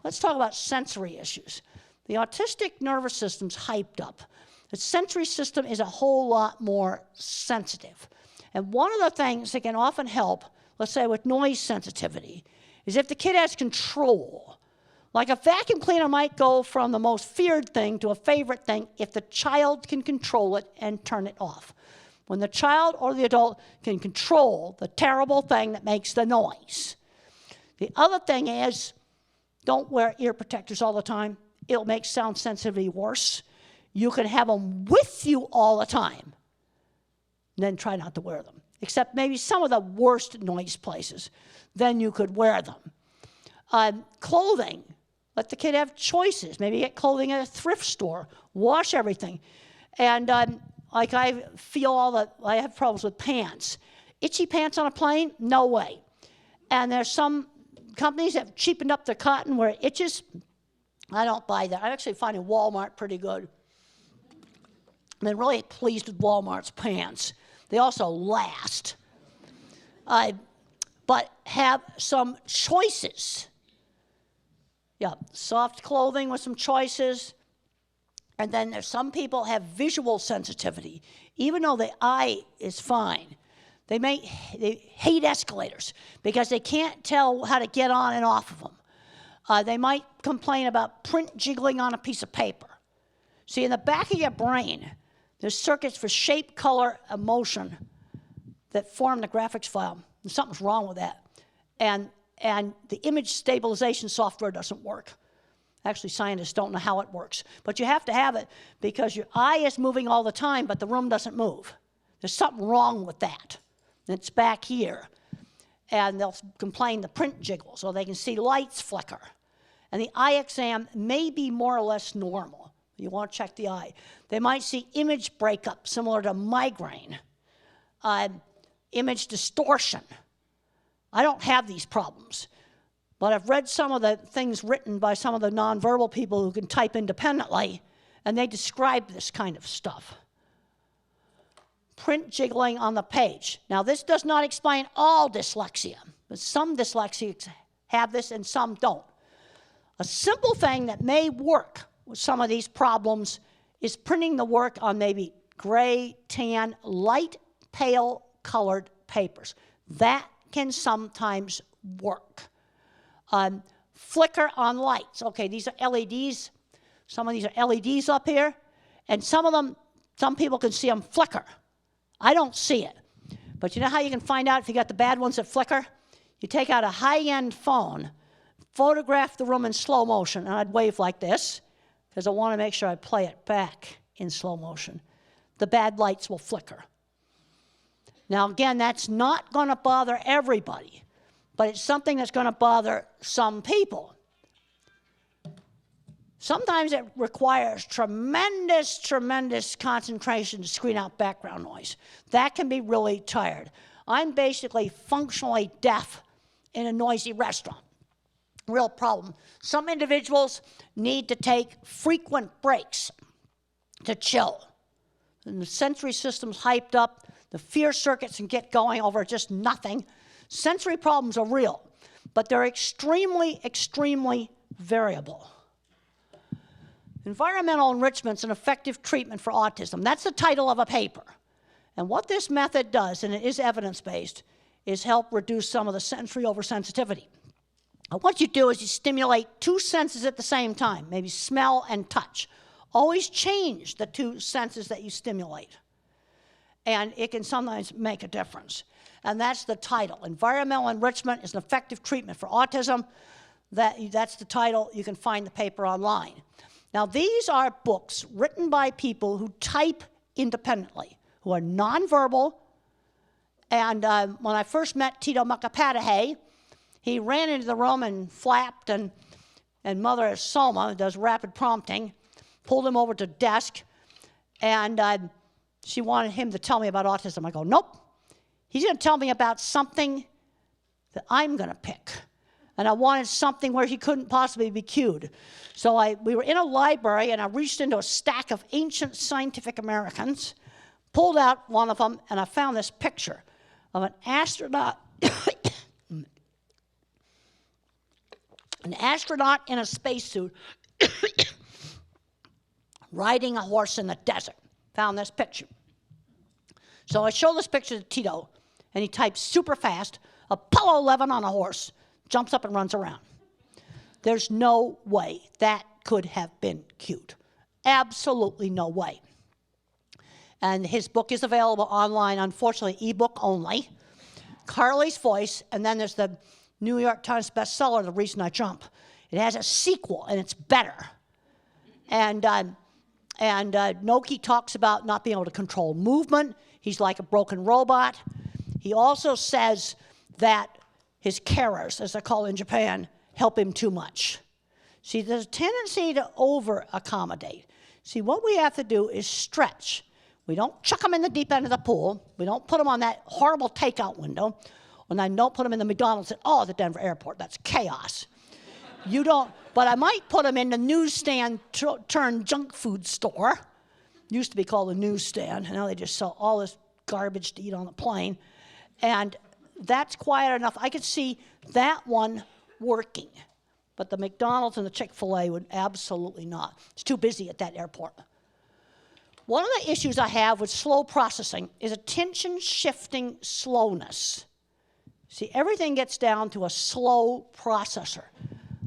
Let's talk about sensory issues. The autistic nervous system's hyped up. The sensory system is a whole lot more sensitive. And one of the things that can often help, let's say with noise sensitivity, is if the kid has control. Like a vacuum cleaner might go from the most feared thing to a favorite thing if the child can control it and turn it off. When the child or the adult can control the terrible thing that makes the noise. The other thing is, don't wear ear protectors all the time. It'll make sound sensitivity worse. You can have them with you all the time, and then try not to wear them, except maybe some of the worst noise places. Then you could wear them. Clothing, let the kid have choices. Maybe get clothing at a thrift store, wash everything. And like I have problems with pants. Itchy pants on a plane? No way. And there's some companies that have cheapened up their cotton where it itches. I don't buy that. I'm actually finding Walmart pretty good. I've been really pleased with Walmart's pants. They also last. But have some choices. Yeah, soft clothing with some choices. And then there's some people have visual sensitivity. Even though the eye is fine, they hate escalators because they can't tell how to get on and off of them. They might complain about print jiggling on a piece of paper. See, in the back of your brain, there's circuits for shape, color, emotion that form the graphics file. And something's wrong with that. And the image stabilization software doesn't work. Actually, scientists don't know how it works. But you have to have it because your eye is moving all the time, but the room doesn't move. There's something wrong with that. And it's back here. And they'll complain the print jiggles, or they can see lights flicker. And the eye exam may be more or less normal. You want to check the eye. They might see image breakup, similar to migraine. Image distortion. I don't have these problems, but I've read some of the things written by some of the nonverbal people who can type independently, and they describe this kind of stuff. Print jiggling on the page. Now, this does not explain all dyslexia, but some dyslexics have this and some don't. A simple thing that may work with some of these problems is printing the work on maybe gray, tan, light, pale colored papers. That can sometimes work. Flicker on lights. Okay, these are LEDs. Some of these are LEDs up here. And some of them, some people can see them flicker. I don't see it. But you know how you can find out if you got the bad ones that flicker? You take out a high-end phone, photograph the room in slow motion, and I'd wave like this, because I want to make sure I play it back in slow motion. The bad lights will flicker. Now, again, that's not going to bother everybody, but it's something that's going to bother some people. Sometimes it requires tremendous, tremendous concentration to screen out background noise. That can be really tired. I'm basically functionally deaf in a noisy restaurant. Real problem. Some individuals need to take frequent breaks to chill. And the sensory system's hyped up. The fear circuits can get going over just nothing. Sensory problems are real, but they're extremely, extremely variable. Environmental enrichment's an effective treatment for autism. That's the title of a paper. And what this method does, and it is evidence-based, is help reduce some of the sensory oversensitivity. And what you do is you stimulate two senses at the same time, maybe smell and touch. Always change the two senses that you stimulate. And it can sometimes make a difference. And that's the title. Environmental enrichment is an effective treatment for autism. That's the title. You can find the paper online. Now, these are books written by people who type independently, who are nonverbal. And when I first met Tito Makapatahe, he ran into the room and flapped, and Mother Soma, who does rapid prompting, pulled him over to the desk, And she wanted him to tell me about autism. I go, nope. He's going to tell me about something that I'm going to pick. And I wanted something where he couldn't possibly be cued. So we were in a library, and I reached into a stack of ancient Scientific Americans, pulled out one of them, and I found this picture of an astronaut, an astronaut in a spacesuit riding a horse in the desert. Found this picture. So I show this picture to Tito, and he types super fast, Apollo 11 on a horse, jumps up and runs around. There's no way that could have been cued. Absolutely no way. And his book is available online, unfortunately, ebook only. Carly's Voice, and then there's the New York Times bestseller, The Reason I Jump. It has a sequel, and it's better. And Noki talks about not being able to control movement. He's like a broken robot. He also says that his carers, as they're called in Japan, help him too much. See, there's a tendency to over-accommodate. See, what we have to do is stretch. We don't chuck them in the deep end of the pool. We don't put them on that horrible takeout window. And I don't put them in the McDonald's at the Denver airport. That's chaos. You don't, but I might put them in the newsstand turned junk food store. Used to be called a newsstand, and now they just sell all this garbage to eat on the plane. And that's quiet enough. I could see that one working. But the McDonald's and the Chick-fil-A would absolutely not. It's too busy at that airport. One of the issues I have with slow processing is attention-shifting slowness. See, everything gets down to a slow processor,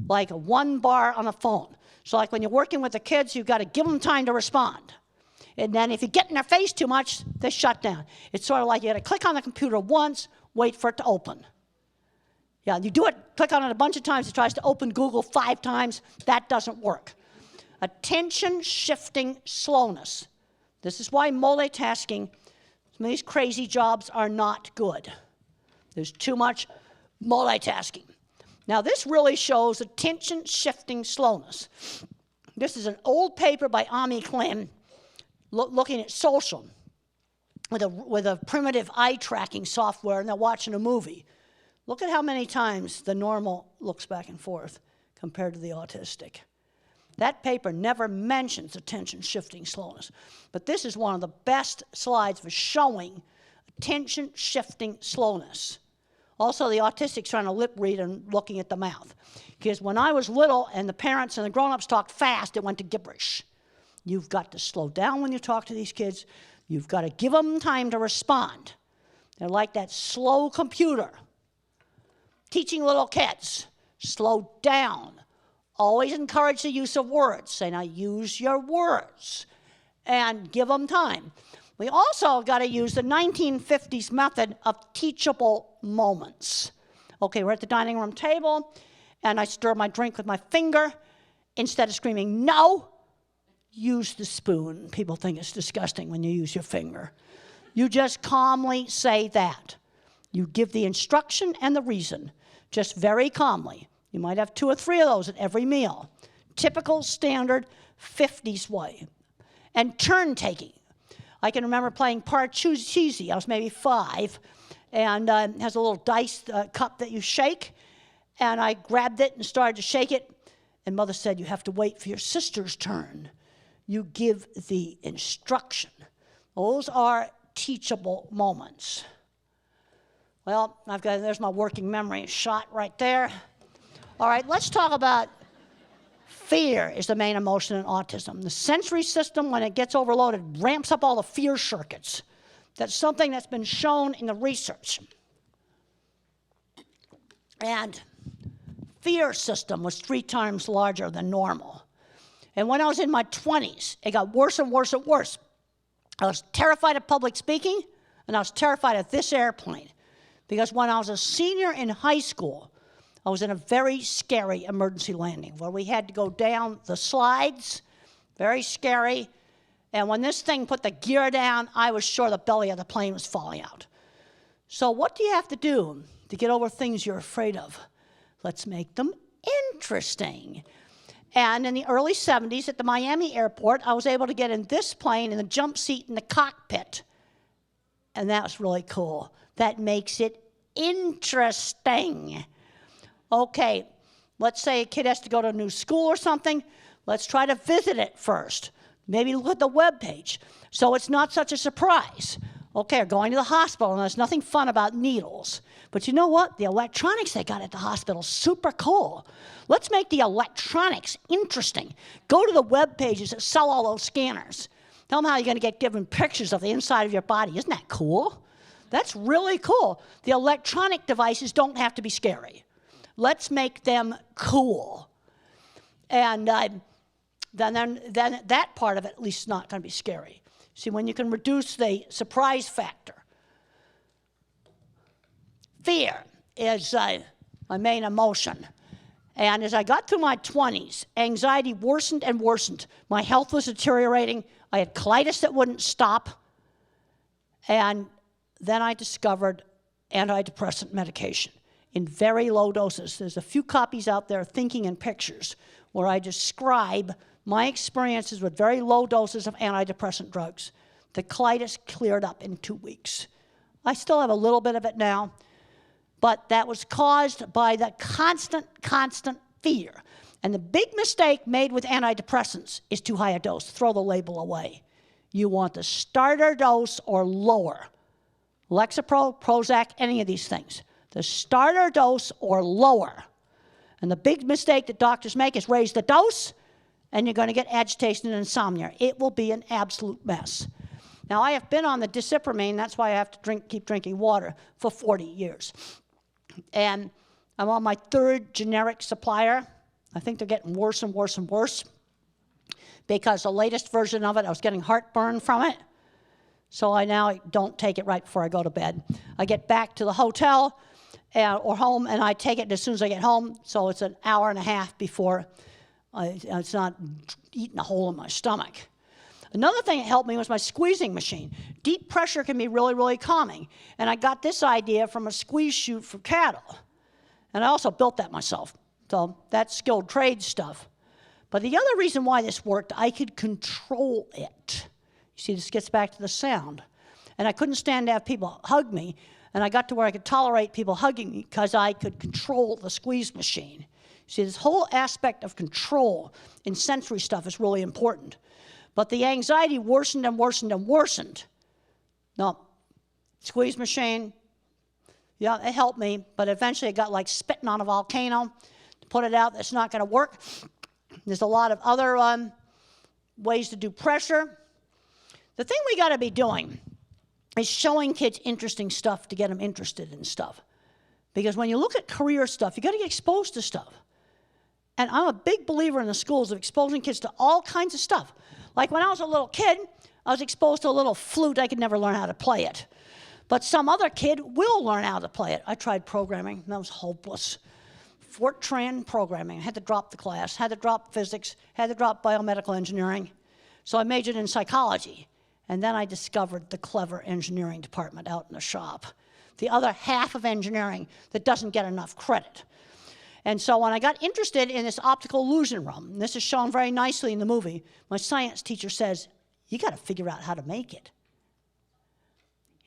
like a 1 bar on a phone. So like when you're working with the kids, you've got to give them time to respond. And then if you get in their face too much, they shut down. It's sort of like you got to click on the computer once, wait for it to open. Yeah, you do it, click on it a bunch of times, it tries to open Google 5 times, that doesn't work. Attention-shifting slowness. This is why multitasking, some of these crazy jobs are not good. There's too much multitasking. Now, this really shows attention-shifting slowness. This is an old paper by Ami Klim looking at social with a primitive eye-tracking software, and they're watching a movie. Look at how many times the normal looks back and forth compared to the autistic. That paper never mentions attention-shifting slowness. But this is one of the best slides for showing attention-shifting slowness. Also, the autistic's trying to lip read and looking at the mouth. Because when I was little and the parents and the grown-ups talked fast, it went to gibberish. You've got to slow down when you talk to these kids. You've got to give them time to respond. They're like that slow computer. Teaching little kids, slow down. Always encourage the use of words. Say, now use your words. And give them time. We also got to use the 1950s method of teachable moments. Okay, we're at the dining room table, and I stir my drink with my finger. Instead of screaming, no, use the spoon. People think it's disgusting when you use your finger. You just calmly say that. You give the instruction and the reason, just very calmly. You might have 2 or 3 of those at every meal. Typical, standard 50s way. And turn taking. I can remember playing Parcheesi. I was maybe 5, and it has a little dice cup that you shake. And I grabbed it and started to shake it. And Mother said, you have to wait for your sister's turn. You give the instruction. Those are teachable moments. Well, there's my working memory shot right there. All right, let's talk about fear is the main emotion in autism. The sensory system, when it gets overloaded, ramps up all the fear circuits. That's something that's been shown in the research. And fear system was 3 times larger than normal. And when I was in my 20s, it got worse and worse and worse. I was terrified of public speaking, and I was terrified of this airplane. Because when I was a senior in high school, I was in a very scary emergency landing where we had to go down the slides, very scary. And when this thing put the gear down, I was sure the belly of the plane was falling out. So what do you have to do to get over things you're afraid of? Let's make them interesting. And in the early 70s at the Miami airport, I was able to get in this plane in the jump seat in the cockpit. And that was really cool. That makes it interesting. Okay, let's say a kid has to go to a new school or something. Let's try to visit it first. Maybe look at the web page, so it's not such a surprise. Okay, or going to the hospital, and there's nothing fun about needles. But you know what? The electronics they got at the hospital is super cool. Let's make the electronics interesting. Go to the web pages that sell all those scanners. Tell them how you're going to get given pictures of the inside of your body. Isn't that cool? That's really cool. The electronic devices don't have to be scary. Let's make them cool. And then that part of it at least is not going to be scary. See, when you can reduce the surprise factor. Fear is my main emotion. And as I got through my 20s, anxiety worsened and worsened. My health was deteriorating. I had colitis that wouldn't stop. And then I discovered antidepressant medication in very low doses. There's a few copies out there, Thinking in Pictures, where I describe my experiences with very low doses of antidepressant drugs. The colitis cleared up in 2 weeks. I still have a little bit of it now, but that was caused by the constant fear. And the big mistake made with antidepressants is too high a dose. Throw the label away. You want the starter dose or lower. Lexapro, Prozac, any of these things. The starter dose or lower. And the big mistake that doctors make is raise the dose, and you're going to get agitation and insomnia. It will be an absolute mess. Now, I have been on the disipramine, that's why I have to keep drinking water, for 40 years. And I'm on my 3rd generic supplier. I think they're getting worse and worse and worse, because the latest version of it, I was getting heartburn from it. So I now don't take it right before I go to bed. I get back to the hotel or home, and I take it as soon as I get home, so it's an hour and a half before it's not eating a hole in my stomach. Another thing that helped me was my squeezing machine. Deep pressure can be really, really calming. And I got this idea from a squeeze chute for cattle. And I also built that myself. So that's skilled trade stuff. But the other reason why this worked, I could control it. You see, this gets back to the sound. And I couldn't stand to have people hug me. And I got to where I could tolerate people hugging me because I could control the squeeze machine. See, this whole aspect of control in sensory stuff is really important. But the anxiety worsened and worsened and worsened. No, squeeze machine, yeah, it helped me, but eventually it got like spitting on a volcano. To put it out, that's not going to work. There's a lot of other ways to do pressure. The thing we got to be doing is showing kids interesting stuff to get them interested in stuff. Because when you look at career stuff, you got to get exposed to stuff. And I'm a big believer in the schools of exposing kids to all kinds of stuff. Like when I was a little kid, I was exposed to a little flute. I could never learn how to play it. But some other kid will learn how to play it. I tried programming, and that was hopeless. Fortran programming. I had to drop the class, had to drop physics, had to drop biomedical engineering. So I majored in psychology. And then I discovered the clever engineering department out in the shop. The other half of engineering that doesn't get enough credit. And so when I got interested in this optical illusion room, and this is shown very nicely in the movie, my science teacher says, you got to figure out how to make it.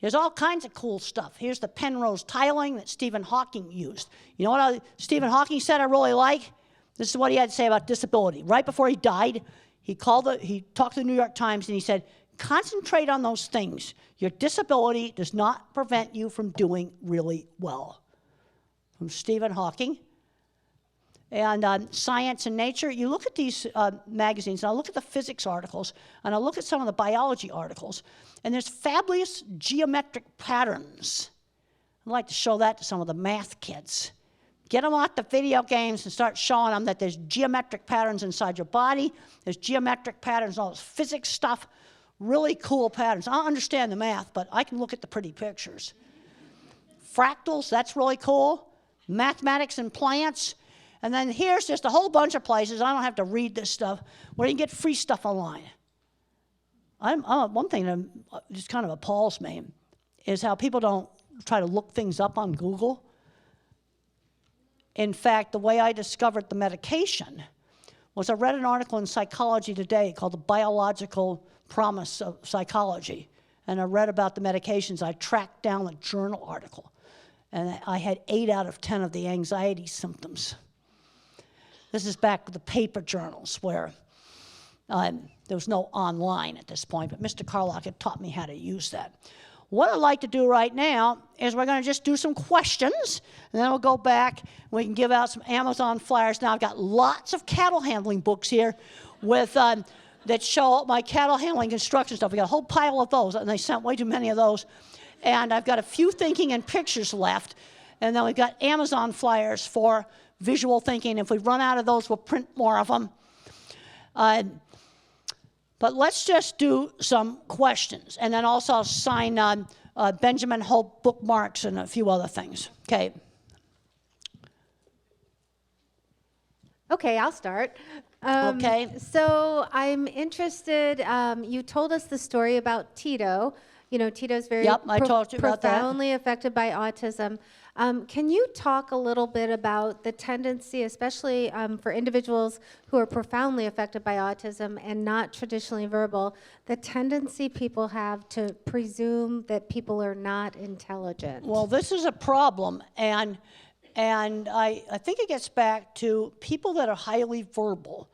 There's all kinds of cool stuff. Here's the Penrose tiling that Stephen Hawking used. You know what Stephen Hawking said I really like? This is what he had to say about disability. Right before he died, he talked to the New York Times and he said, concentrate on those things. Your disability does not prevent you from doing really well. From Stephen Hawking. And Science and Nature, you look at these magazines, and I look at the physics articles, and I look at some of the biology articles, and there's fabulous geometric patterns. I'd like to show that to some of the math kids. Get them off the video games and start showing them that there's geometric patterns inside your body, there's geometric patterns, all this physics stuff, really cool patterns. I don't understand the math, but I can look at the pretty pictures. Fractals, that's really cool. Mathematics and plants. And then here's just a whole bunch of places, I don't have to read this stuff, where you can get free stuff online. One thing that just kind of appalls me is how people don't try to look things up on Google. In fact, the way I discovered the medication was I read an article in Psychology Today called The Biological Promise of Psychology. And I read about the medications. I tracked down a journal article. And I had 8 out of 10 of the anxiety symptoms. This is back with the paper journals where there was no online at this point, but Mr. Carlock had taught me how to use that. What I'd like to do right now is we're going to just do some questions, and then we'll go back and we can give out some Amazon flyers. Now, I've got lots of cattle handling books here with that show my cattle handling construction stuff. We got a whole pile of those, and they sent way too many of those. And I've got a few thinking and pictures left, and then we've got Amazon flyers for visual thinking. If we run out of those, we'll print more of them. But let's just do some questions, and then also sign Benjamin Hope bookmarks and a few other things. Okay. Okay, I'll start. Okay. So I'm interested, you told us the story about Tito. You know, Tito's very Yep, I told you about that. profoundly affected by autism. Can you talk a little bit about the tendency, especially for individuals who are profoundly affected by autism and not traditionally verbal, the tendency people have to presume that people are not intelligent? Well, this is a problem, and I think it gets back to people that are highly verbal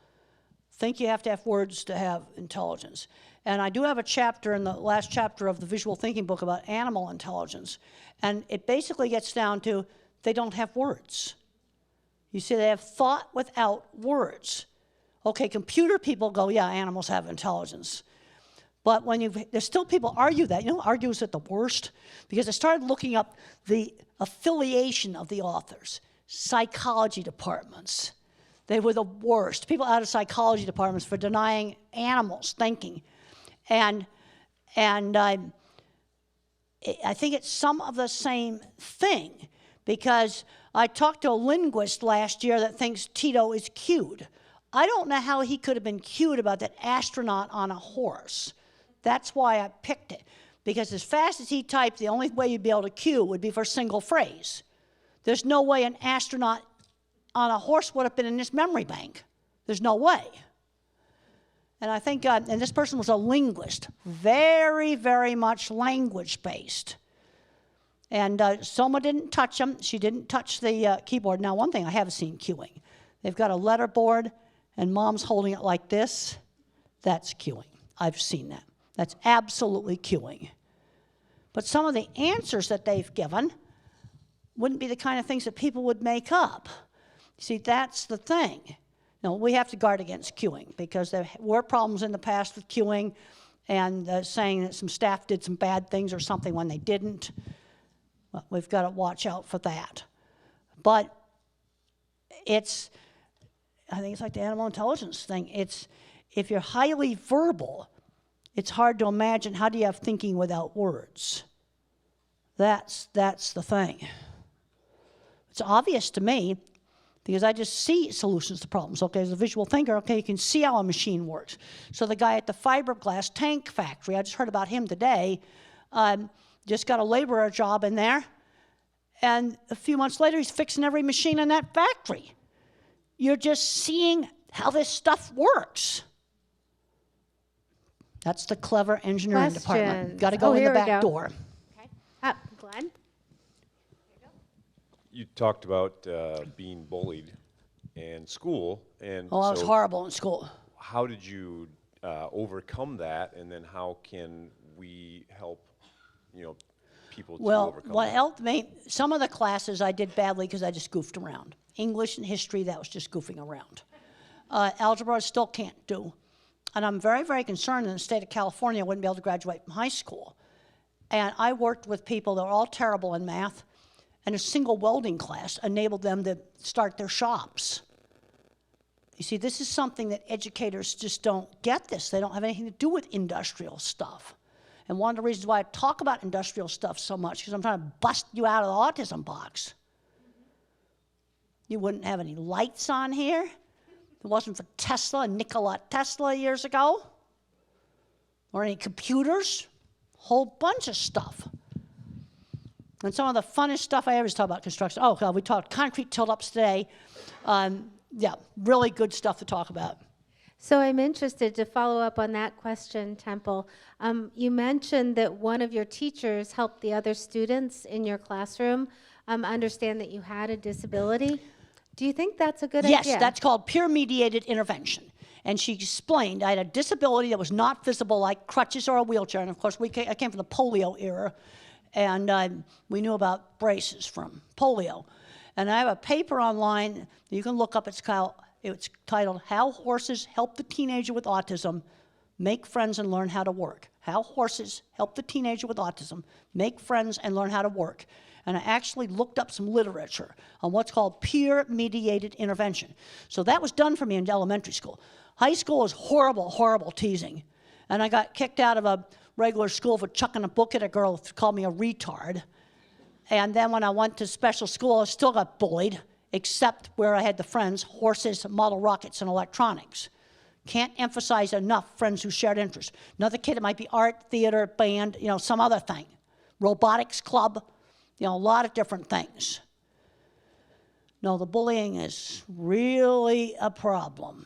think you have to have words to have intelligence. And I do have a chapter in the last chapter of the visual thinking book about animal intelligence. And it basically gets down to they don't have words. You see, they have thought without words. Okay, computer people go, yeah, animals have intelligence. But there's still people argue that. You know, argue is at the worst. Because I started looking up the affiliation of the authors, psychology departments. They were the worst. People out of psychology departments for denying animals thinking. And I think it's some of the same thing, because I talked to a linguist last year that thinks Tito is cute. I don't know how he could have been cute about that astronaut on a horse. That's why I picked it, because as fast as he typed, the only way you'd be able to cue would be for a single phrase. There's no way an astronaut on a horse would have been in this memory bank. There's no way. And I think, and this person was a linguist, very, very much language-based. And Soma didn't touch him. She didn't touch the keyboard. Now, one thing I have seen cueing. They've got a letterboard, and Mom's holding it like this. That's cueing. I've seen that. That's absolutely cueing. But some of the answers that they've given wouldn't be the kind of things that people would make up. See, that's the thing. No, we have to guard against cueing, because there were problems in the past with cueing and saying that some staff did some bad things or something when they didn't. Well, we've got to watch out for that. But I think it's like the animal intelligence thing. If you're highly verbal, it's hard to imagine how do you have thinking without words. That's the thing. It's obvious to me, because I just see solutions to problems. Okay, as a visual thinker, okay, you can see how a machine works. So the guy at the fiberglass tank factory, I just heard about him today, just got a laborer job in there, and a few months later, he's fixing every machine in that factory. You're just seeing how this stuff works. That's the clever engineering department. Got to go in the back door. Okay. Glenn? You talked about being bullied in school, and I was horrible in school. How did you overcome that, and then how can we help, people to overcome what that? helped me, some of the classes I did badly because I just goofed around. English and history, that was just goofing around. Algebra I still can't do. And I'm very, very concerned in the state of California I wouldn't be able to graduate from high school. And I worked with people that were all terrible in math, and a single welding class enabled them to start their shops. You see, this is something that educators just don't get this. They don't have anything to do with industrial stuff. And one of the reasons why I talk about industrial stuff so much is because I'm trying to bust you out of the autism box. You wouldn't have any lights on here. If it wasn't for Tesla and Nikola Tesla years ago. Or any computers. Whole bunch of stuff. And some of the funnest stuff I ever talk about construction. Oh, God, we talked concrete tilt-ups today. yeah, really good stuff to talk about. So I'm interested to follow up on that question, Temple. You mentioned that one of your teachers helped the other students in your classroom understand that you had a disability. Do you think that's a good idea? Yes, that's called peer-mediated intervention. And she explained I had a disability that was not visible, like crutches or a wheelchair. And of course, I came from the polio era, and we knew about braces from polio. And I have a paper online that you can look up. It's titled How Horses Help the Teenager with Autism Make Friends and Learn How to Work. How Horses Help the Teenager with Autism Make Friends and Learn How to Work. And I actually looked up some literature on what's called peer-mediated intervention. So that was done for me in elementary school. High school was horrible, horrible teasing. And I got kicked out of a regular school for chucking a book at a girl who called me a retard. And then when I went to special school, I still got bullied, except where I had the friends, horses, model rockets, and electronics. Can't emphasize enough friends who shared interests. Another kid, it might be art, theater, band, some other thing. Robotics club, a lot of different things. No, the bullying is really a problem.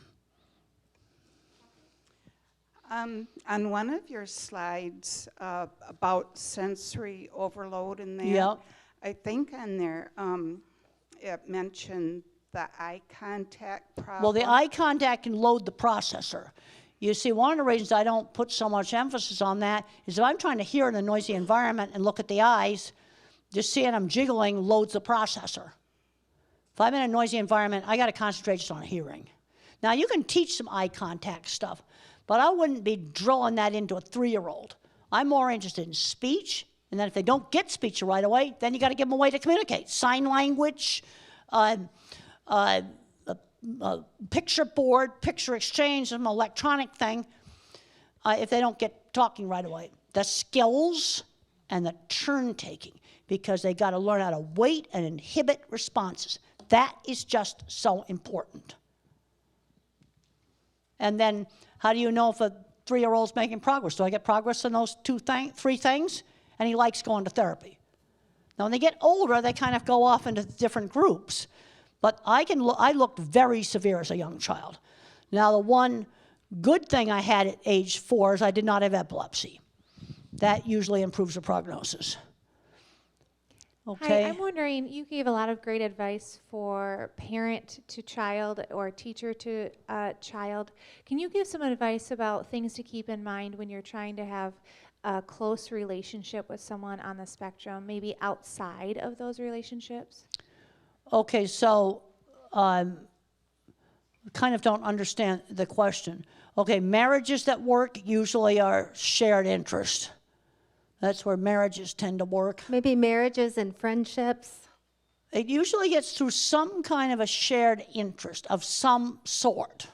On one of your slides about sensory overload in there, Yep. I think on there it mentioned the eye contact problem. Well, the eye contact can load the processor. You see, one of the reasons I don't put so much emphasis on that is if I'm trying to hear in a noisy environment and look at the eyes, just seeing them jiggling loads the processor. If I'm in a noisy environment, I got to concentrate just on hearing. Now, you can teach some eye contact stuff, but I wouldn't be drilling that into a 3-year-old. I'm more interested in speech, and then if they don't get speech right away, then you got to give them a way to communicate. Sign language, picture board, picture exchange, some electronic thing, if they don't get talking right away. The skills and the turn taking, because they got to learn how to wait and inhibit responses. That is just so important. And then, how do you know if a 3-year-old's making progress? Do I get progress in those 3 things? And he likes going to therapy. Now, when they get older, they kind of go off into different groups. But I looked very severe as a young child. Now, the one good thing I had at age 4 is I did not have epilepsy. That usually improves the prognosis. Okay. Hi, I'm wondering, you gave a lot of great advice for parent to child or teacher to child. Can you give some advice about things to keep in mind when you're trying to have a close relationship with someone on the spectrum, maybe outside of those relationships? Okay, so kind of don't understand the question. Okay, marriages that work usually are shared interest. That's where marriages tend to work. Maybe marriages and friendships. It usually gets through some kind of a shared interest of some sort.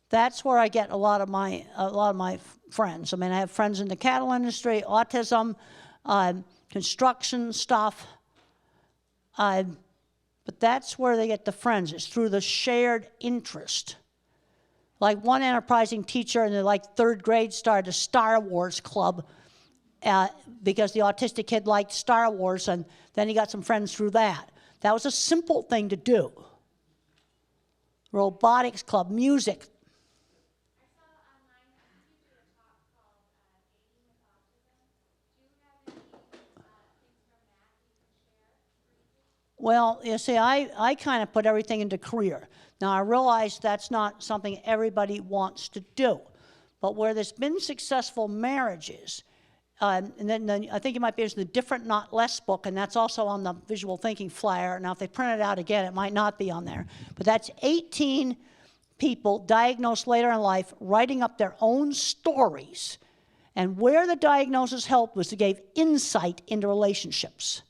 That's where I get a lot of my friends. I mean, I have friends in the cattle industry, autism, construction stuff. But that's where they get the friends. It's through the shared interest. Like one enterprising teacher in the 3rd grade started a Star Wars club because the autistic kid liked Star Wars, and then he got some friends through that. That was a simple thing to do. Robotics club, music. I saw online that you did a talk called Dating with Autism. Do you have any things from that you can share? Well, you see, I kind of put everything into career. Now, I realize that's not something everybody wants to do. But where there's been successful marriages, and then I think you might be interested in the Different Not Less book, and that's also on the visual thinking flyer. Now, if they print it out again, it might not be on there. But that's 18 people diagnosed later in life writing up their own stories. And where the diagnosis helped was to give insight into relationships,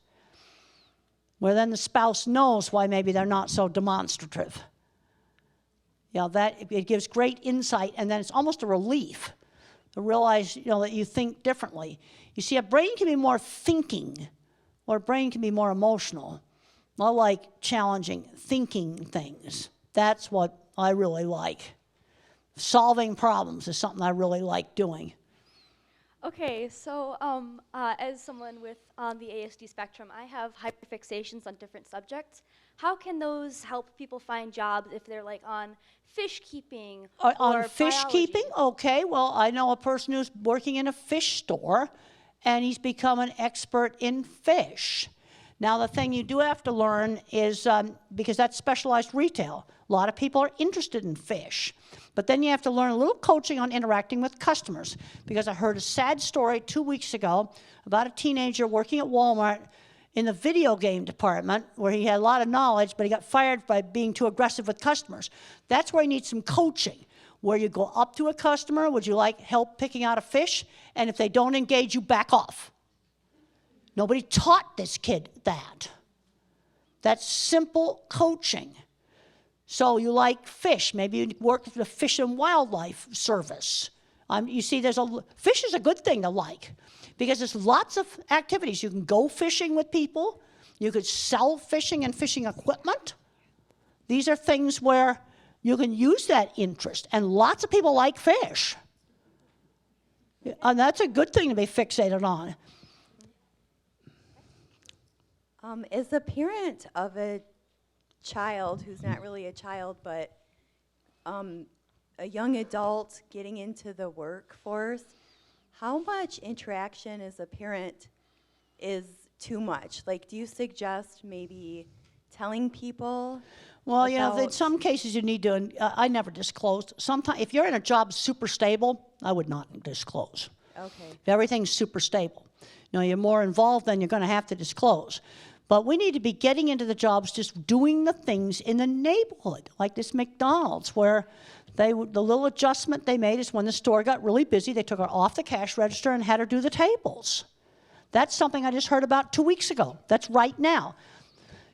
where then the spouse knows why maybe they're not so demonstrative. That it gives great insight, and then it's almost a relief to realize, that you think differently. You see, a brain can be more thinking, or a brain can be more emotional. I like challenging thinking things. That's what I really like. Solving problems is something I really like doing. Okay, so as someone with on the ASD spectrum, I have hyperfixations on different subjects. how can those help people find jobs if they're like on fish keeping On or fish biology? keeping? Okay, well, I know a person who's working in a fish store, and he's become an expert in fish. Now, the thing you do have to learn is, because that's specialized retail, a lot of people are interested in fish. But then you have to learn a little coaching on interacting with customers, because I heard a sad story 2 weeks ago about a teenager working at Walmart in the video game department where he had a lot of knowledge, but he got fired by being too aggressive with customers. That's where you need some coaching, where you go up to a customer, would you like help picking out a fish? And if they don't engage, you back off. Nobody taught this kid that. That's simple coaching. So you like fish, maybe you work with the Fish and Wildlife Service. You see, fish is a good thing to like, because there's lots of activities. You can go fishing with people. You could sell fishing and fishing equipment. These are things where you can use that interest, and lots of people like fish. And that's a good thing to be fixated on. As a parent of a child who's not really a child, but a young adult getting into the workforce, how much interaction as a parent is too much? Like, do you suggest maybe telling people? Well, in some cases you need to, I never disclosed. Sometimes, if you're in a job super stable, I would not disclose. Okay. If everything's super stable. You're more involved, then you're going to have to disclose. But we need to be getting into the jobs, just doing the things in the neighborhood, like this McDonald's, where the little adjustment they made is when the store got really busy, they took her off the cash register and had her do the tables. That's something I just heard about 2 weeks ago. That's right now.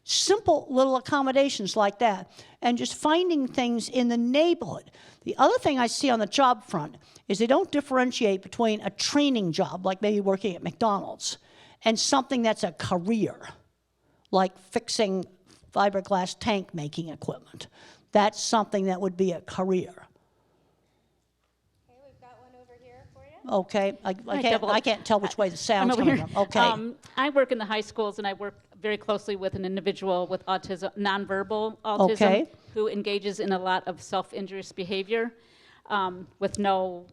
Simple little accommodations like that, and just finding things in the neighborhood. The other thing I see on the job front is they don't differentiate between a training job, like maybe working at McDonald's, and something that's a career, like fixing fiberglass tank making equipment. That's something that would be a career. Okay, we've got one over here for you. Okay, I can't tell which way the sound's I'm over coming here. from. Okay. I work in the high schools, and I work very closely with an individual with autism, nonverbal autism, who engages in a lot of self-injurious behavior with no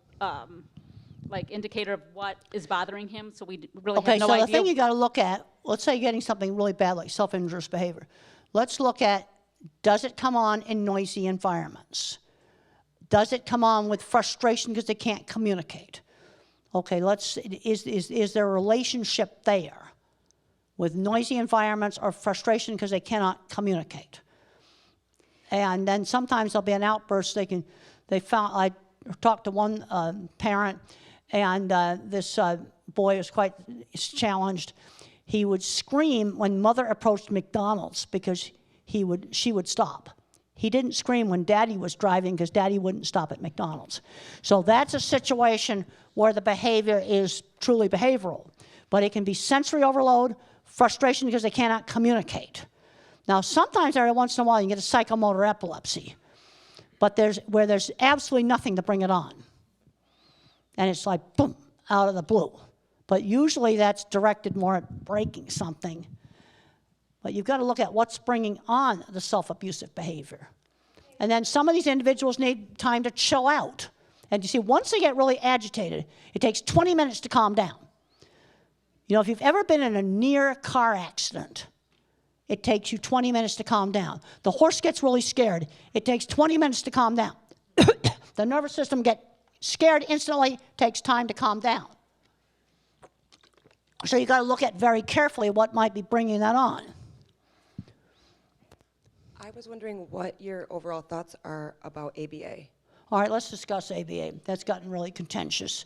indicator of what is bothering him. So we really have no so idea. the thing you got to look at, let's say you're getting something really bad like self-injurious behavior. Let's look at, does it come on in noisy environments? Does it come on with frustration because they can't communicate? Okay, is there a relationship there with noisy environments or frustration because they cannot communicate? And then sometimes there'll be an outburst. I talked to one parent, and this boy was quite challenged. He would scream when mother approached McDonald's because she would stop. He didn't scream when daddy was driving because daddy wouldn't stop at McDonald's. So that's a situation where the behavior is truly behavioral. But it can be sensory overload, frustration because they cannot communicate. Now, sometimes every once in a while you get a psychomotor epilepsy, but there's absolutely nothing to bring it on. And it's like, boom, out of the blue. But usually that's directed more at breaking something. But you've got to look at what's bringing on the self-abusive behavior. And then some of these individuals need time to chill out. And you see, once they get really agitated, it takes 20 minutes to calm down. If you've ever been in a near car accident, it takes you 20 minutes to calm down. The horse gets really scared. It takes 20 minutes to calm down. The nervous system gets scared instantly, takes time to calm down. So you got to look at very carefully what might be bringing that on. I was wondering what your overall thoughts are about ABA. All right, let's discuss ABA. That's gotten really contentious.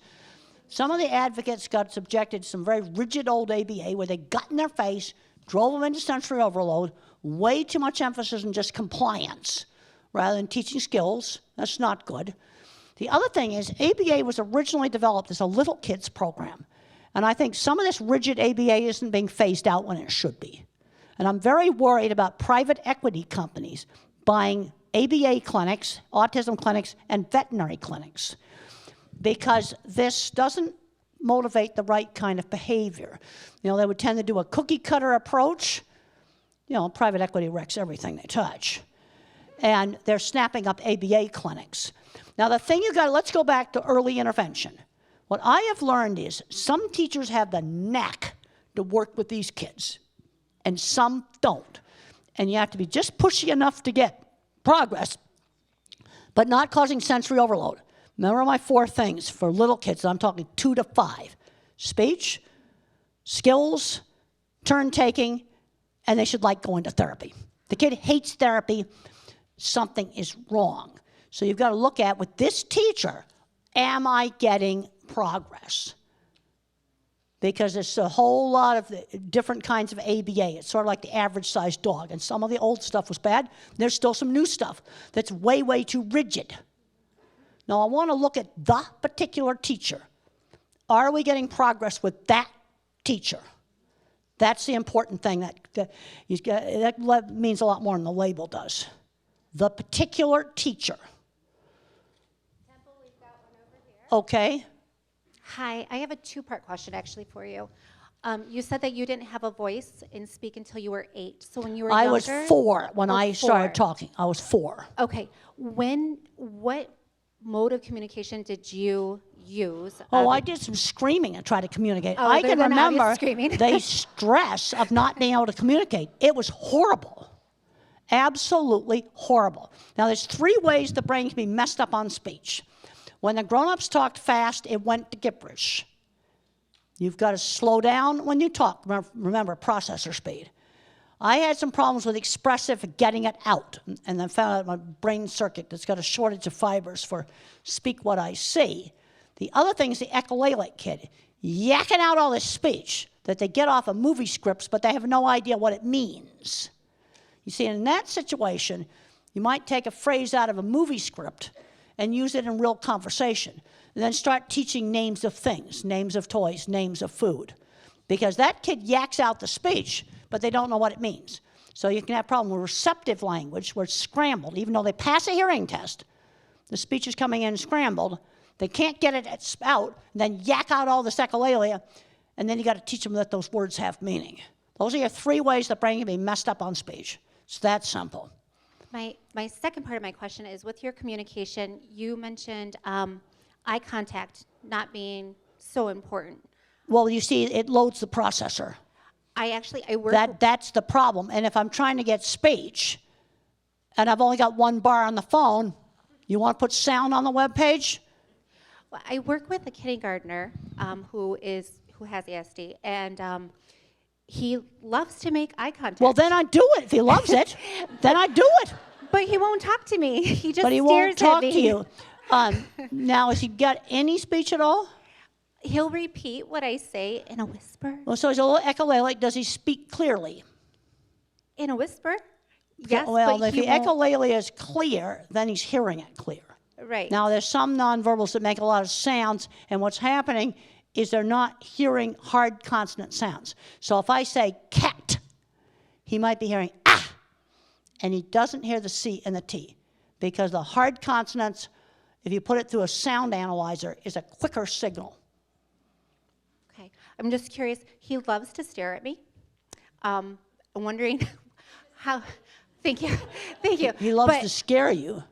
Some of the advocates got subjected to some very rigid old ABA where they got in their face, drove them into sensory overload, way too much emphasis on just compliance rather than teaching skills. That's not good. The other thing is ABA was originally developed as a little kids program. And I think some of this rigid ABA isn't being phased out when it should be. And I'm very worried about private equity companies buying ABA clinics, autism clinics, and veterinary clinics, because this doesn't motivate the right kind of behavior. They would tend to do a cookie cutter approach, You know, private equity wrecks everything they touch. And they're snapping up ABA clinics. Now the thing let's go back to early intervention. What I have learned is some teachers have the knack to work with these kids, and some don't. And you have to be just pushy enough to get progress, but not causing sensory overload. Remember my 4 things for little kids, I'm talking 2 to 5. Speech, skills, turn taking, and they should like going to therapy. The kid hates therapy, something is wrong. So you've got to look at, with this teacher, am I getting progress? Because it's a whole lot of different kinds of ABA. It's sort of like the average sized dog. And some of the old stuff was bad. There's still some new stuff that's way, way too rigid. Now I want to look at the particular teacher. Are we getting progress with that teacher? That's the important thing. That means a lot more than the label does. The particular teacher. Temple, we've got one over here. Okay. Hi, I have a 2-part question actually for you. You said that you didn't have a voice and speak until you were 8. So when you were I younger? was 4 when I started 4. talking. I was 4. Okay. What mode of communication did you use? Oh, I did some screaming and try to communicate. Oh, I there can were not remember screaming. the stress of not being able to communicate. It was horrible. Absolutely horrible. Now, there's 3 ways the brain can be messed up on speech. When the grown-ups talked fast, it went to gibberish. You've got to slow down when you talk. Remember, processor speed. I had some problems with expressive getting it out, and then found out my brain circuit that's got a shortage of fibers for speak what I see. The other thing is the echolalic kid, yakking out all this speech that they get off of movie scripts, but they have no idea what it means. You see, in that situation, you might take a phrase out of a movie script and use it in real conversation, and then start teaching names of things, names of toys, names of food. Because that kid yaks out the speech, but they don't know what it means. So you can have a problem with receptive language where it's scrambled. Even though they pass a hearing test, the speech is coming in scrambled. They can't get it out, and then yak out all this echolalia, and then you got to teach them that those words have meaning. Those are your 3 ways the brain can be messed up on speech. It's that simple. My second part of my question is, with your communication, you mentioned eye contact not being so important. Well, you see, it loads the processor. I work... That's the problem. And if I'm trying to get speech, and I've only got 1 bar on the phone, you want to put sound on the web page? Well, I work with a kindergartner who has ASD, and he loves to make eye contact. Well, then I do it. If he loves it, then I do it. But he won't talk to me. He just But he stares won't talk at me. to you. Now, has he got any speech at all? He'll repeat what I say in a whisper. Well, so he's a little echolalic. Does he speak clearly? In a whisper? Yes, Well, but if he the won't. echolalia is clear, then he's hearing it clear. Right. Now, there's some nonverbals that make a lot of sounds, and what's happening is they're not hearing hard consonant sounds. So if I say cat, he might be hearing ah, and he doesn't hear the C and the T, because the hard consonants, if you put it through a sound analyzer, is a quicker signal. Okay. I'm just curious. He loves to stare at me. I'm wondering how... Thank you. Thank you. He loves to scare you.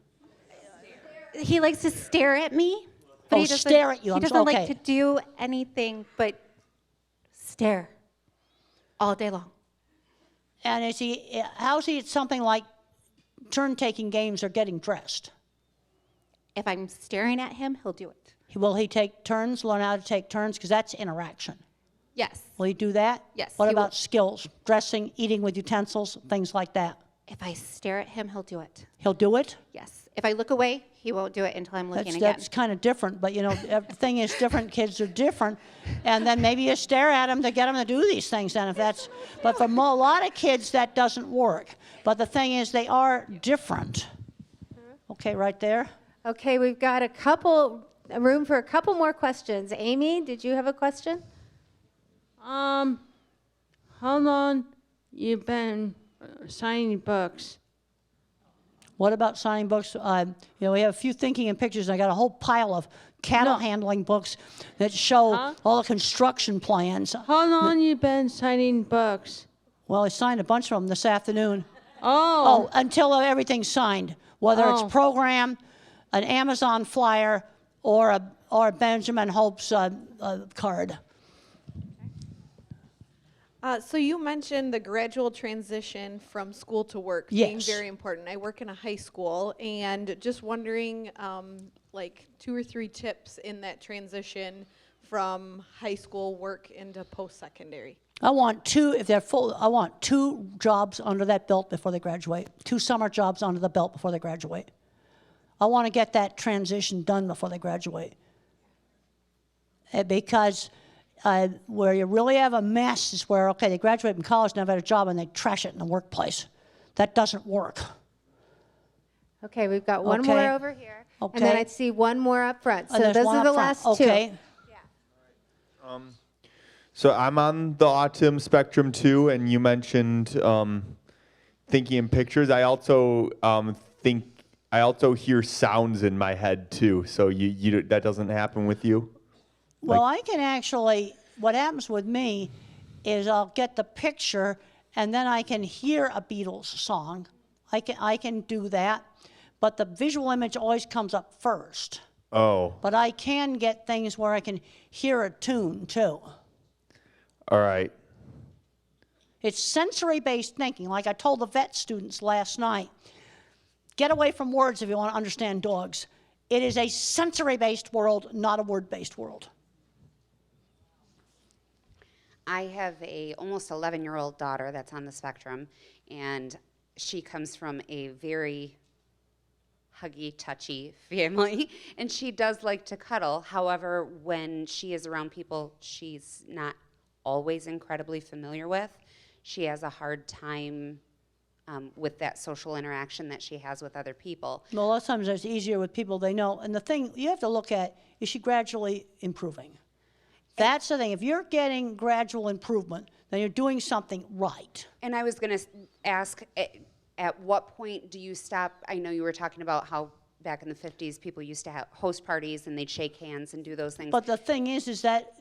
He likes to stare at me. But he doesn't, stare at you. He doesn't like to do anything but stare all day long. And how's he at something like turn-taking games or getting dressed? If I'm staring at him, he'll do it. Will he take turns, learn how to take turns? Because that's interaction. Yes. Will he do that? Yes. What he about will. skills, dressing, eating with utensils, things like that? If I stare at him, he'll do it. He'll do it? Yes. If I look away, he won't do it until I'm looking again. That's kind of different, but the thing is, different kids are different, and then maybe you stare at them to get them to do these things. Then, but for a lot of kids, that doesn't work. But the thing is, they are different. Okay, right there. Okay, we've got room for a couple more questions. Amy, did you have a question? How long you been signing books? What about signing books? We have a few thinking and pictures. I got a whole pile of cattle handling books that show all the construction plans. How long you been signing books? Well, I signed a bunch of them this afternoon. Oh. Until everything's signed, whether it's program, an Amazon flyer, or a Benjamin Hope's card. So you mentioned the gradual transition from school to work being Yes. very important. I work in a high school, and just wondering, like 2 or 3 tips in that transition from high school work into post-secondary. I want 2, if they're full, I want 2 jobs under that belt before they graduate. 2 summer jobs under the belt before they graduate. I want to get that transition done before they graduate. Because where you really have a mess is where, okay, they graduate from college, never had a job, and they trash it in the workplace. That doesn't work. Okay, we've got one Okay. more over here. Okay. And then I'd see one more up front. So there's those one are up the front. last 2. Okay. So I'm on the autism spectrum too, and you mentioned thinking in pictures. I also hear sounds in my head too. So you that doesn't happen with you? Well, I can actually, what happens with me is I'll get the picture and then I can hear a Beatles song. I can do that, but the visual image always comes up first. Oh. But I can get things where I can hear a tune too. All right. It's sensory-based thinking. Like I told the vet students last night, get away from words if you want to understand dogs. It is a sensory-based world, not a word-based world. I have a almost 11-year-old daughter that's on the spectrum, and she comes from a very huggy, touchy family, and she does like to cuddle. However, when she is around people she's not always incredibly familiar with, she has a hard time with that social interaction that she has with other people. Well, a lot of times it's easier with people they know. And the thing you have to look at, is she gradually improving? That's the thing. If you're getting gradual improvement, then you're doing something right. And I was going to ask, at what point do you stop? I know you were talking about how back in the 50s people used to have host parties and they'd shake hands and do those things. But the thing is that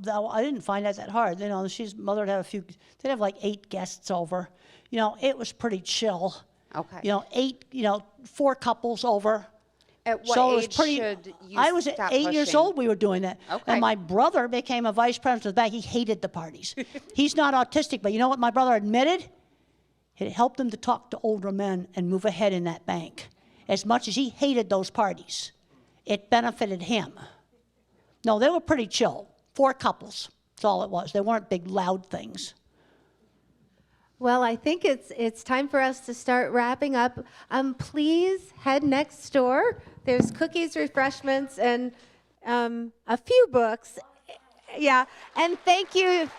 I didn't find that hard. You know, she's mother had they'd have like 8 guests over. You know, it was pretty chill. Okay. You know, 4 couples over. At what So it age was pretty, should you I was stop 8 years pushing? old, we were doing that. Okay. And my brother became a vice president of the bank. He hated the parties. He's not autistic, but you know what my brother admitted? It helped him to talk to older men and move ahead in that bank. As much as he hated those parties, it benefited him. No, they were pretty chill. 4 couples, that's all it was. They weren't big, loud things. Well, I think it's time for us to start wrapping up. Please head next door. There's cookies, refreshments, and a few books. Yeah, and thank you